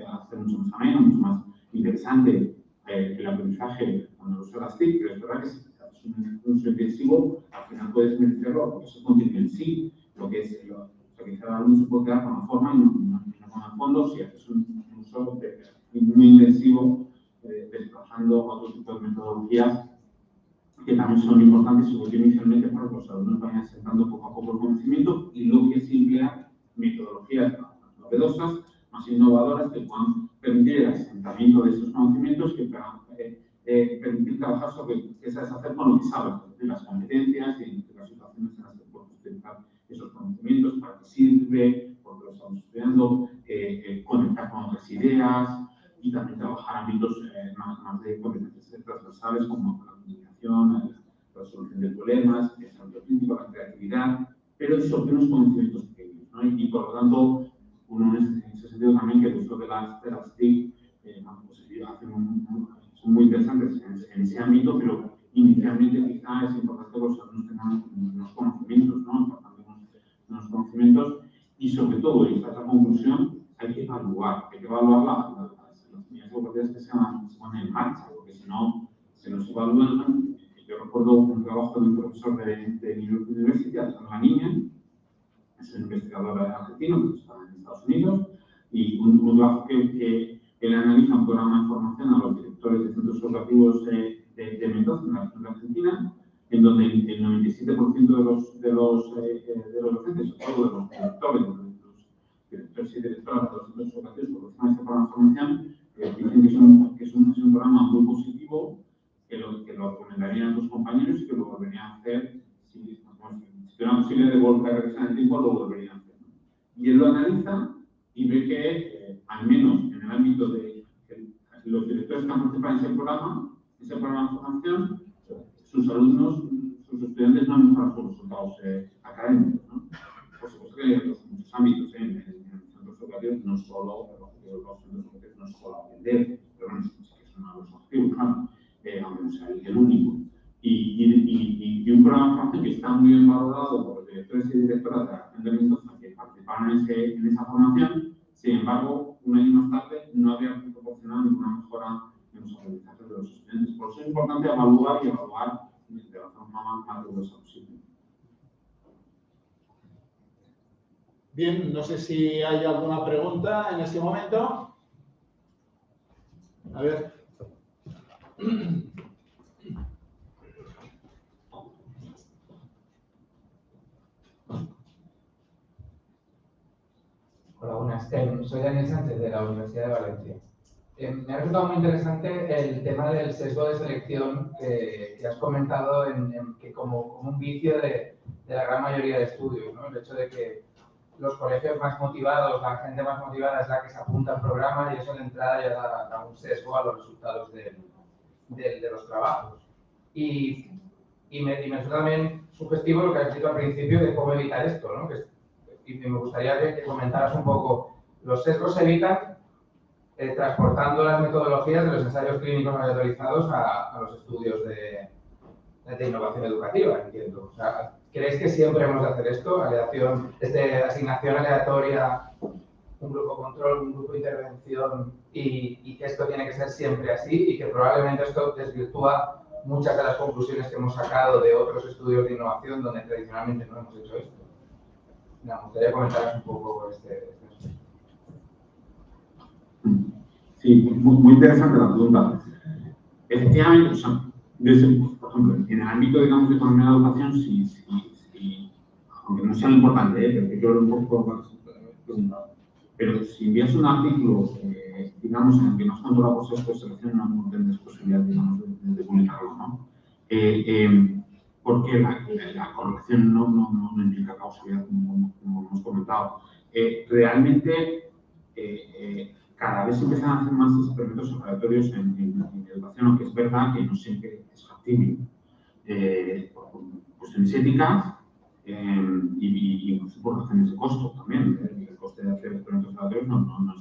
hacer mucho más ameno, mucho más interesante el aprendizaje cuando uso las TIC, pero es verdad que si es un uso intensivo, al final puedes merecerlo porque eso contiene en sí lo que es que cada alumno se puede quedar con la forma y no con el fondo. Si haces un uso muy intensivo, desplazando otro tipo de metodologías que también son importantes, sobre todo inicialmente, para que los alumnos vayan asentando poco a poco el conocimiento, y luego que se emplean metodologías más novedosas, más innovadoras, que puedan permitir el asentamiento de esos conocimientos, que puedan permitir trabajar sobre qué sabes hacer con lo que sabes, las competencias y las situaciones en las que puedes utilizar esos conocimientos, para qué sirve, por qué lo estamos estudiando, conectar con otras ideas, y también trabajar ámbitos más de competencias transversales como la comunicación, resolución de problemas, es autocrítico, la creatividad, pero sobre unos conocimientos pequeños, ¿no? Y por lo tanto, uno en ese sentido también que el uso de las TIC son muy interesantes en ese ámbito, pero inicialmente quizá es importante que los alumnos tengan unos conocimientos, ¿no? Unos conocimientos y sobre todo, y esta es la conclusión, hay que evaluar las unidades educativas que se ponen en marcha, porque si no se nos evalúan. Yo recuerdo un trabajo de un profesor de University, Alejandro Niña, es un investigador argentino que está en Estados Unidos, y un trabajo que él analiza un programa de formación a los directores de centros educativos de Mendoza, en la región de Argentina, en donde el 97% de los docentes, sobre todo de los directores y directoras de los centros educativos que reciben este programa de formación, dicen que es un programa muy positivo, que lo recomendarían a sus compañeros y que lo volverían a hacer si tuviera posibilidad de volver a regresar en el tiempo, lo volverían a hacer. Y él lo analiza y ve que, al menos en el ámbito de los directores que han participado en ese programa de formación, sus alumnos, sus estudiantes no han mejorado sus resultados académicos, ¿no? Por supuesto que hay muchos ámbitos en los centros educativos, no solo aprender, pero bueno, sí que es uno de los objetivos, claro, aunque no sea el único. Y un programa de formación que está muy bien valorado por los directores y directoras de la región de Mendoza que participaron en esa formación. Sin embargo, un año más tarde no había proporcionado ninguna mejora en los aprendizajes de los estudiantes. Por eso es importante evaluar de la forma más rigurosa posible. Bien, no sé si hay alguna pregunta en este momento. A ver. Hola, buenas. Soy Daniel Sánchez de la Universidad de Valencia. Me ha resultado muy interesante el tema del sesgo de selección que has comentado que como un vicio de la gran mayoría de estudios, ¿no? El hecho de que los colegios más motivados, la gente más motivada es la que se apunta al programa y eso de entrada ya da un sesgo a los resultados de los trabajos. Y me resulta también sugestivo lo que has dicho al principio de cómo evitar esto, ¿no? Y me gustaría que comentaras un poco, los sesgos se evitan transportando las metodologías de los ensayos clínicos aleatorizados a los estudios de innovación educativa, entiendo. O sea, ¿creéis que siempre hemos de hacer esto? Asignación aleatoria, un grupo control, un grupo intervención, y que esto tiene que ser siempre así y que probablemente esto desvirtúa muchas de las conclusiones que hemos sacado de otros estudios de innovación donde tradicionalmente no hemos hecho esto. Me gustaría comentaros un poco este aspecto. Sí, muy interesante la pregunta. Efectivamente, o sea, por ejemplo, en el ámbito, digamos, de economía de la educación, sí, aunque no sea importante, pero que yo un poco preguntado. Pero si envías un artículo, digamos, en el que no has controlado el proceso de selección, no tendrás posibilidad, digamos, de publicarlo, ¿no? Porque la correlación no implica causalidad, como hemos comentado. Realmente, cada vez se empiezan a hacer más experimentos aleatorios en educación, aunque es verdad que no siempre es factible. Por cuestiones éticas y incluso por razones de costo también. El coste de hacer experimentos aleatorios no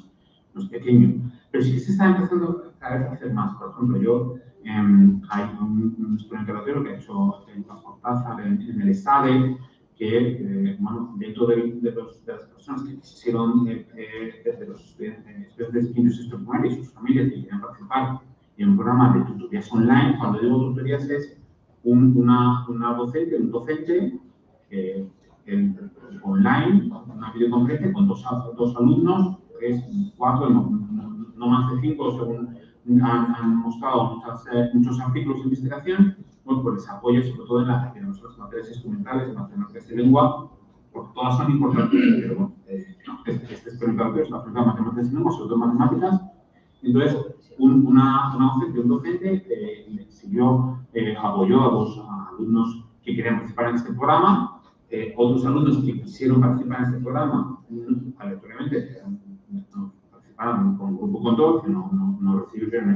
es pequeño. Pero sí que se está empezando cada vez a hacer más. Por ejemplo, hay un experimento aleatorio que ha hecho el Pastor Tazar en el ESADE, que, bueno, dentro de las personas que quisieron, de los estudiantes de quinto y sexto primaria y sus familias que querían participar en un programa de tutorías online. Cuando digo tutorías es una docente, un docente online, una videoconferencia con dos alumnos, 3, 4, no más de 5, según han mostrado muchos artículos de investigación. Bueno, pues les apoyo sobre todo en las materias instrumentales, en matemáticas y lengua, porque todas son importantes, pero bueno, este experimento es la pregunta de matemáticas y lengua, sobre todo matemáticas. Entonces, una docente, un docente apoyó a 2 alumnos que querían participar en este programa, otros alumnos que quisieron participar en este programa, aleatoriamente, participaron con grupo control, que no recibieron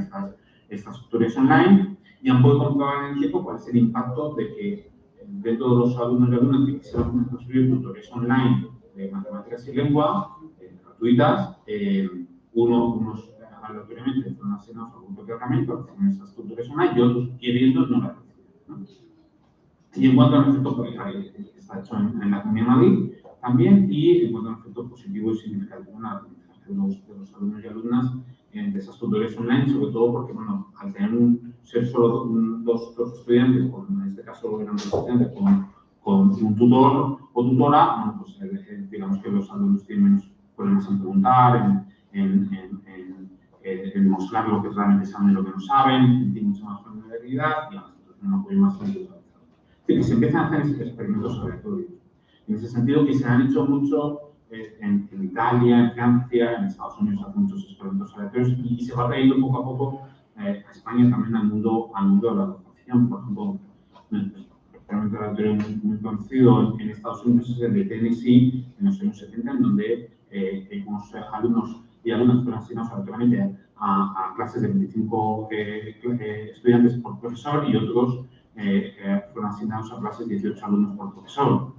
estas tutorías online. y han podido comprobar en el tiempo cuál es el impacto de que dentro de los alumnos y alumnas que quisieron construir tutores online de matemáticas y lengua gratuitas, unos aleatoriamente fueron asignados a algún tratamiento, reciben esas tutores online y otros queriendo no las reciben, ¿no? Y en cuanto al efecto, está hecho en la Comunidad de Madrid también, y en cuanto al efecto positivo y significativo en la aprendizaje de los alumnos y alumnas de esas tutores online, sobre todo porque, bueno, al tener ser solo dos estudiantes, en este caso eran dos estudiantes con un tutor o tutora, bueno, pues digamos que los alumnos tienen menos problemas en preguntar, en mostrar lo que realmente saben y lo que no saben, tienen mucha más familiaridad y además un apoyo más individualizado. Es decir, se empiezan a hacer experimentos aleatorios. En ese sentido, que se han hecho mucho en Italia, en Francia, en Estados Unidos se hacen muchos experimentos aleatorios y se va trayendo poco a poco a España también al mundo de la educación. Por ejemplo, un experimento aleatorio muy conocido en Estados Unidos es el de Tennessee en los años 70, en donde unos alumnos y alumnas fueron asignados aleatoriamente a clases de 25 estudiantes por profesor y otros fueron asignados a clases de 18 alumnos por profesor.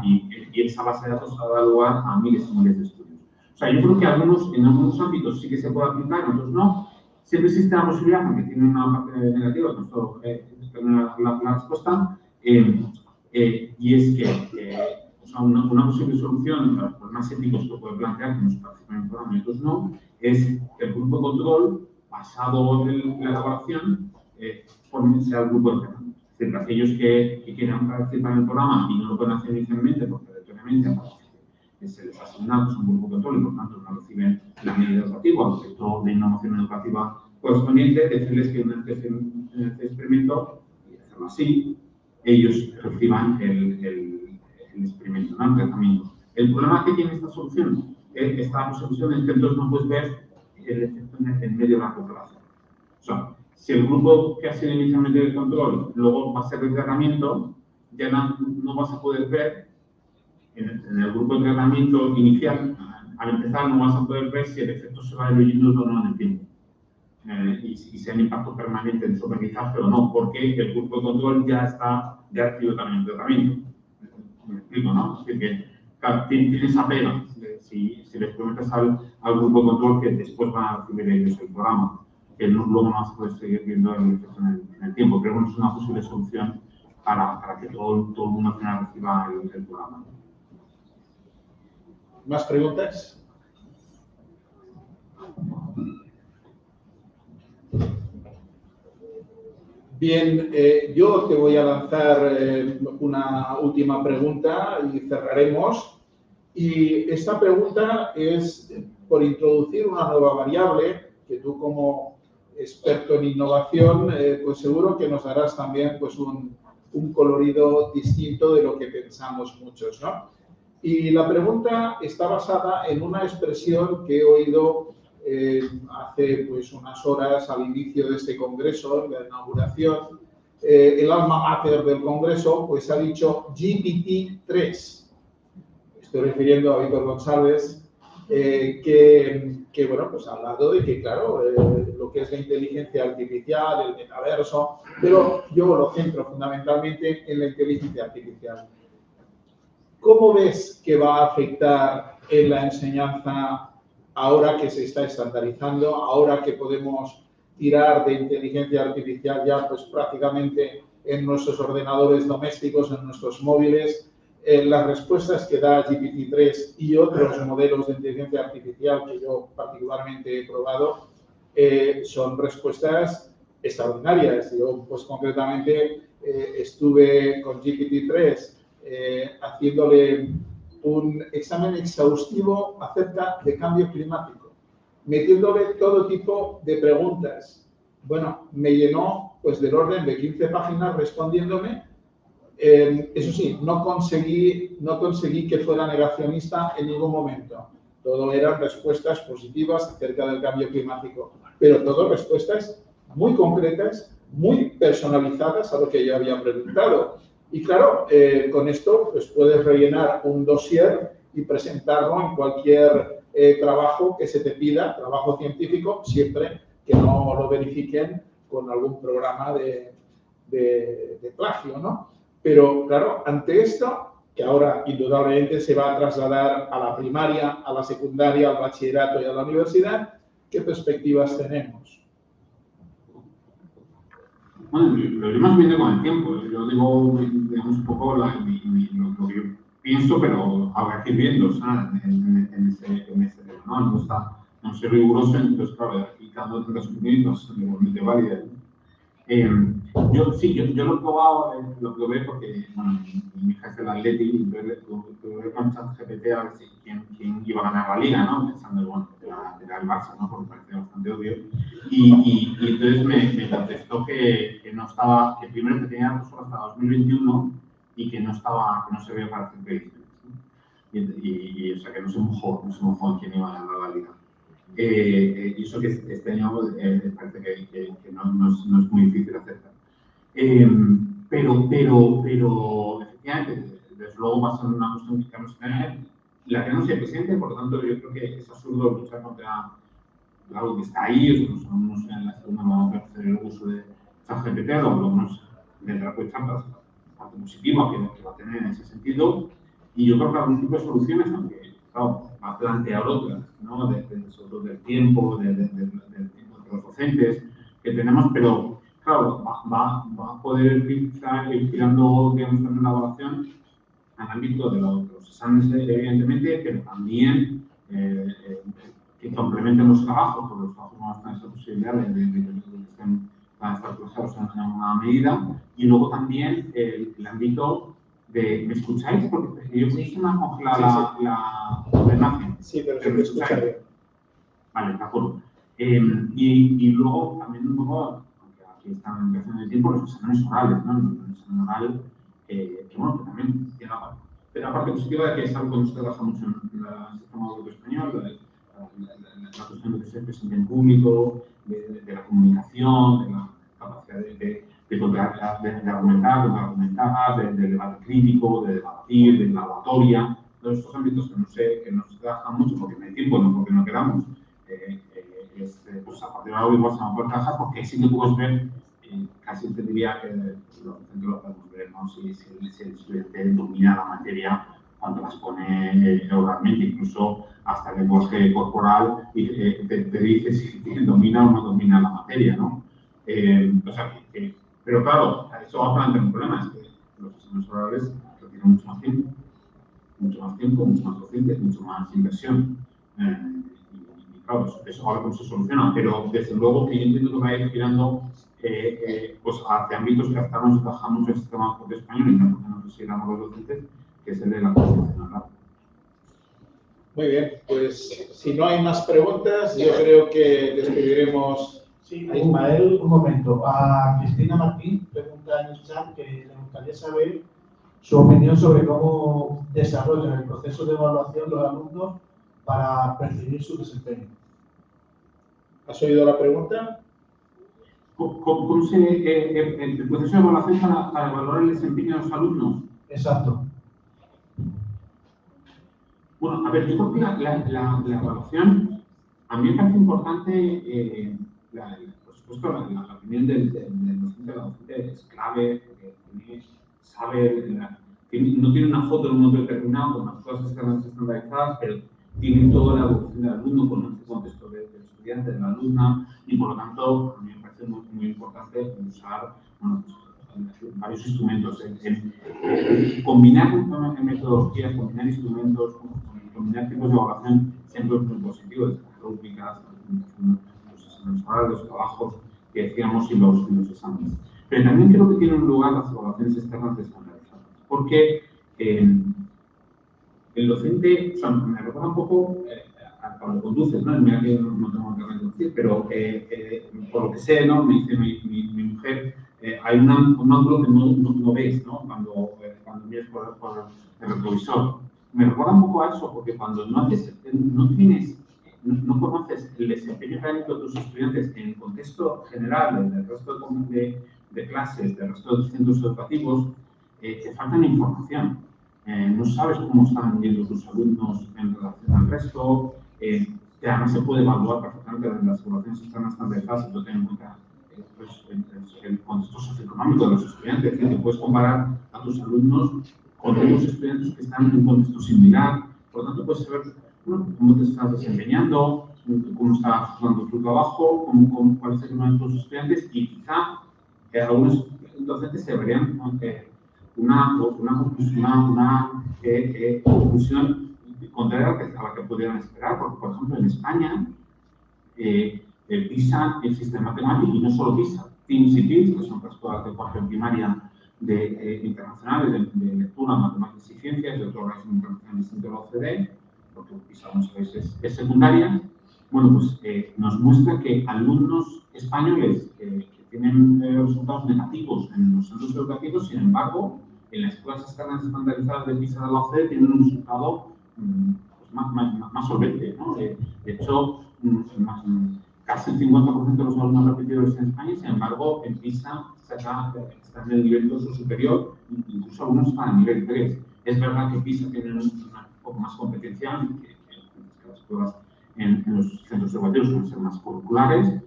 Y esa base de datos ha dado lugar a miles y miles de estudios. O sea, yo creo que en algunos ámbitos sí que se puede aplicar, en otros no. Siempre existe la posibilidad, aunque tiene una parte negativa, que esto es la respuesta, y es que o sea, una posible solución para los problemas éticos que puede plantear, que nos participan en el programa y otros no, es que el grupo de control, basado en la elaboración, sea el grupo de referencia. Es decir, aquellos que quieran participar en el programa y no lo pueden hacer inicialmente porque aleatoriamente se les asigna un grupo de control y por tanto no reciben la medida educativa o el proyecto de innovación educativa correspondiente, decirles que una vez en este experimento, y hacerlo así, ellos reciban el experimento, ¿no? El tratamiento. El problema que tiene esta solución, esta solución es que entonces no puedes ver el efecto en medio largo plazo. O sea, si el grupo que ha sido inicialmente de control luego va a ser de tratamiento, ya no vas a poder ver en el grupo de tratamiento inicial, al empezar no vas a poder ver si el efecto se va diluyendo o no en el tiempo. Y si hay impacto permanente en su aprendizaje o no, porque el grupo de control ya ha recibido también el tratamiento. Me explico, ¿no? Es decir, que claro, tiene esa pega si les prometes al grupo de control que después van a recibir ellos el programa, que luego no vas a poder seguir viendo el efecto en el tiempo. Pero bueno, es una posible solución para que todo el mundo al final reciba el programa. ¿Más preguntas? Bien, yo te voy a lanzar una última pregunta y cerraremos. Y esta pregunta es por introducir una nueva variable que tú como experto en innovación, pues seguro que nos darás también pues un colorido distinto de lo que pensamos muchos, ¿no? Y la pregunta está basada en una expresión que he oído hace pues unas horas al inicio de este congreso, en la inauguración. El alma mater del congreso pues ha dicho GPT-3. Estoy refiriendo a Víctor González, que bueno, pues ha hablado de que, claro, lo que es la inteligencia artificial, el metaverso, pero yo lo centro fundamentalmente en la inteligencia artificial. ¿Cómo ves que va a afectar en la enseñanza ahora que se está estandarizando, ahora que podemos tirar de inteligencia artificial ya pues prácticamente en nuestros ordenadores domésticos, en nuestros móviles? Las respuestas que da GPT-3 y otros modelos de inteligencia artificial que yo particularmente he probado son respuestas extraordinarias. Yo pues concretamente estuve con GPT-3 haciéndole un examen exhaustivo acerca de cambio climático, metiéndole todo tipo de preguntas. Bueno, me llenó pues del orden de 15 páginas respondiéndome. Eso sí, no conseguí que fuera negacionista en ningún momento. Todo eran respuestas positivas acerca del cambio climático, pero todo respuestas muy concretas, muy personalizadas a lo que yo había preguntado. Y claro, con esto pues puedes rellenar un dossier y presentarlo en cualquier trabajo que se te pida, trabajo científico, siempre que no lo verifiquen con algún programa de plagio, ¿no? Pero, claro, ante esto, que ahora indudablemente se va a trasladar a la primaria, a la secundaria, al bachillerato y a la universidad, ¿qué perspectivas tenemos? Bueno, lo iremos viendo con el tiempo. Yo digo, digamos, un poco lo que yo pienso, pero habrá que ir viendo, ¿sabes? En ese tema, ¿no? Me gusta no ser riguroso, entonces, claro, aquí cada uno sus opiniones igualmente válidas. Yo lo he probado, lo probé porque, bueno, mi hija es del Atleti y entonces tuve con ChatGPT a ver si quién iba a ganar la liga, ¿no? Pensando, bueno, era el Barça, ¿no? Porque parecía bastante obvio. Y entonces me contestó que no estaba, que primero que tenía solo hasta 2021 y que no se veía para hacer predicciones, ¿no? Y o sea, que no se mojó en quién iba a ganar la liga. Y eso que este año parece que no es muy difícil acertar. Pero efectivamente, desde luego va a ser una cuestión que vamos a tener. La tenemos el presente, por lo tanto, yo creo que es absurdo luchar contra algo que está ahí. Nosotros en la segunda vamos a hacer el uso de ChatGPT, lo vamos a aprovechar para la parte positiva que va a tener en ese sentido. Y yo creo que algún tipo de soluciones, aunque claro, va a plantear otras, ¿no? Sobre todo del tiempo, de los docentes que tenemos, pero claro, va a poder ir tirando, digamos, también la evaluación al ámbito de los exámenes, evidentemente, pero también que complementen los trabajos, porque los trabajos no están esa posibilidad de que estén van a estar procesados en alguna medida, y luego también el ámbito de ¿me escucháis? Porque yo creo que se me ha congelado la imagen. Sí, pero se me escucha bien. Vale, de acuerdo. Y luego también un poco, aunque aquí están empezando el tiempo, los exámenes orales, ¿no? El examen oral, que bueno, que también llega. Pero aparte positiva de que es algo que nos trabaja mucho en el sistema educativo español, la cuestión de que se presente en público, de la comunicación, de la capacidad de argumentar, de debate crítico, de debatir, de la oratoria, todos estos ámbitos que no se trabajan mucho porque no hay tiempo, no porque no queramos. Pues a partir de ahora igual se van a poder trabajar porque sí que puedes ver, casi te diría que lo podemos ver, ¿no? Si el estudiante domina la materia cuando las pone oralmente, incluso hasta el lenguaje corporal y te dice si domina o no domina la materia, ¿no? O sea, pero claro, eso va a plantear un problema, es que los exámenes orales requieren mucho más tiempo, mucho más docentes, mucho más inversión. Y claro, eso ahora cómo se soluciona, pero desde luego que yo entiendo que va a ir girando pues hacia ámbitos que hasta no se trabaja mucho en el sistema de español y tampoco no sé si éramos los docentes, que es el de la comunicación oral. Muy bien, pues si no hay más preguntas, yo creo que despediremos Sí, a Ismael, un momento. A Cristina Martín pregunta en el chat que le gustaría saber su opinión sobre cómo desarrollan el proceso de evaluación los alumnos para percibir su desempeño. ¿Has oído la pregunta? ¿Cómo el proceso de evaluación para evaluar el desempeño de los alumnos? Exacto. Bueno, a ver, yo creo que la evaluación, a mí me parece importante, por supuesto, la opinión del docente de la docente es clave, porque no tiene una foto de un momento determinado, con las cosas estandarizadas, pero tiene toda la evolución del alumno, conoce el contexto del estudiante, de la alumna, y por lo tanto, a mí me parece muy importante usar varios instrumentos, combinar metodologías, combinar instrumentos, combinar tipos de evaluación siempre es muy positivo, desde las rúbricas, los exámenes orales, los trabajos que decíamos y los exámenes. Pero también creo que tienen lugar las evaluaciones externas estandarizadas, porque el docente, o sea, me recuerda un poco cuando conduces, ¿no? Mira que no tengo que conducir, pero por lo que sé, ¿no? Me dice mi mujer, hay un ángulo que no ves, ¿no? Cuando miras por el retrovisor. Me recuerda un poco a eso, porque cuando no conoces el desempeño real de tus estudiantes en el contexto general del resto de clases, del resto de centros educativos, te falta información. No sabes cómo están yendo tus alumnos en relación al resto, que además se puede evaluar perfectamente en las evaluaciones externas estandarizadas, si tú ten en cuenta el contexto socioeconómico de los estudiantes, es decir, puedes comparar a tus alumnos con otros estudiantes que están en un contexto similar, por lo tanto puedes saber cómo te estás desempeñando, cómo está funcionando tu trabajo, cuál es el tema de tus estudiantes y quizá algunos docentes se verían una conclusión contraria a la que pudieran esperar, porque por ejemplo en España el PISA existe en matemáticas y no solo PISA, TIMSS y TIMSS, que son pruebas de cuarto primaria internacionales de lectura, matemáticas y ciencias de otro organismo internacional distinto de la OCDE, porque PISA, como sabéis, es secundaria. Bueno, pues nos muestra que alumnos españoles que tienen resultados negativos en los centros educativos, sin embargo, en las pruebas externas estandarizadas de PISA de la OCDE tienen un resultado pues, más solvente, ¿no? De hecho, casi el 50% de los alumnos repetidores en España, sin embargo, en PISA están en el nivel 2 o superior, incluso algunos están en el nivel 3. Es verdad que PISA tiene un poco más competencial que las pruebas en los centros educativos suelen ser más curriculares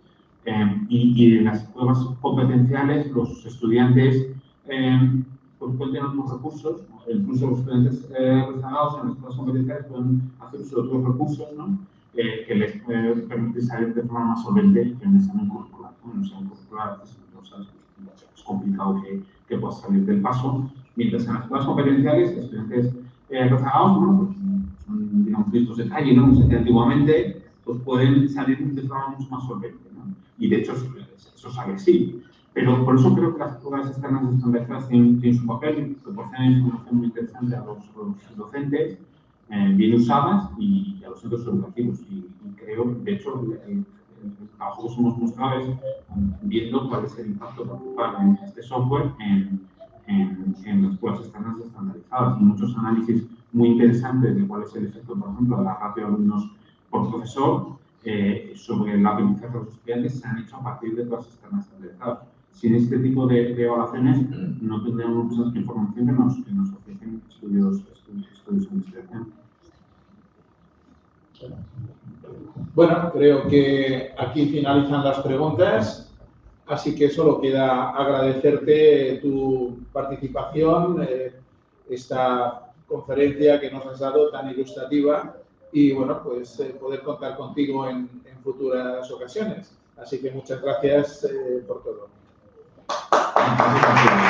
y en las pruebas competenciales los estudiantes pues pueden tener otros recursos, ¿no? Incluso los estudiantes rezagados en las pruebas competenciales pueden hacer uso de otros recursos, ¿no? Que les permite salir de forma más solvente que en un examen curricular. En un examen curricular es complicado que puedas salir del paso, mientras en las pruebas competenciales estudiantes rezagados, ¿no? Pues, son, digamos, listos de calle, ¿no? Como se hacía antiguamente, pues pueden salir de forma mucho más solvente, ¿no? Y de hecho eso sale así. Pero por eso creo que las pruebas externas estandarizadas tienen su papel, proporcionan información muy interesante a los docentes, bien usadas y a los centros educativos. Y creo, de hecho, el trabajo que hemos mostrado es viendo cuál es el impacto principal en este software en las pruebas externas estandarizadas. Y muchos análisis muy interesantes de cuál es el efecto, por ejemplo, de la ratio de alumnos por profesor sobre el aprendizaje de los estudiantes se han hecho a partir de pruebas externas estandarizadas. Sin este tipo de evaluaciones no tendríamos mucha información que nos ofrecen estudios de investigación. Bueno, creo que aquí finalizan las preguntas, así que solo queda agradecerte tu participación, esta conferencia que nos has dado tan ilustrativa y, bueno, pues poder contar contigo en futuras ocasiones. Así que muchas gracias por todo. Gracias.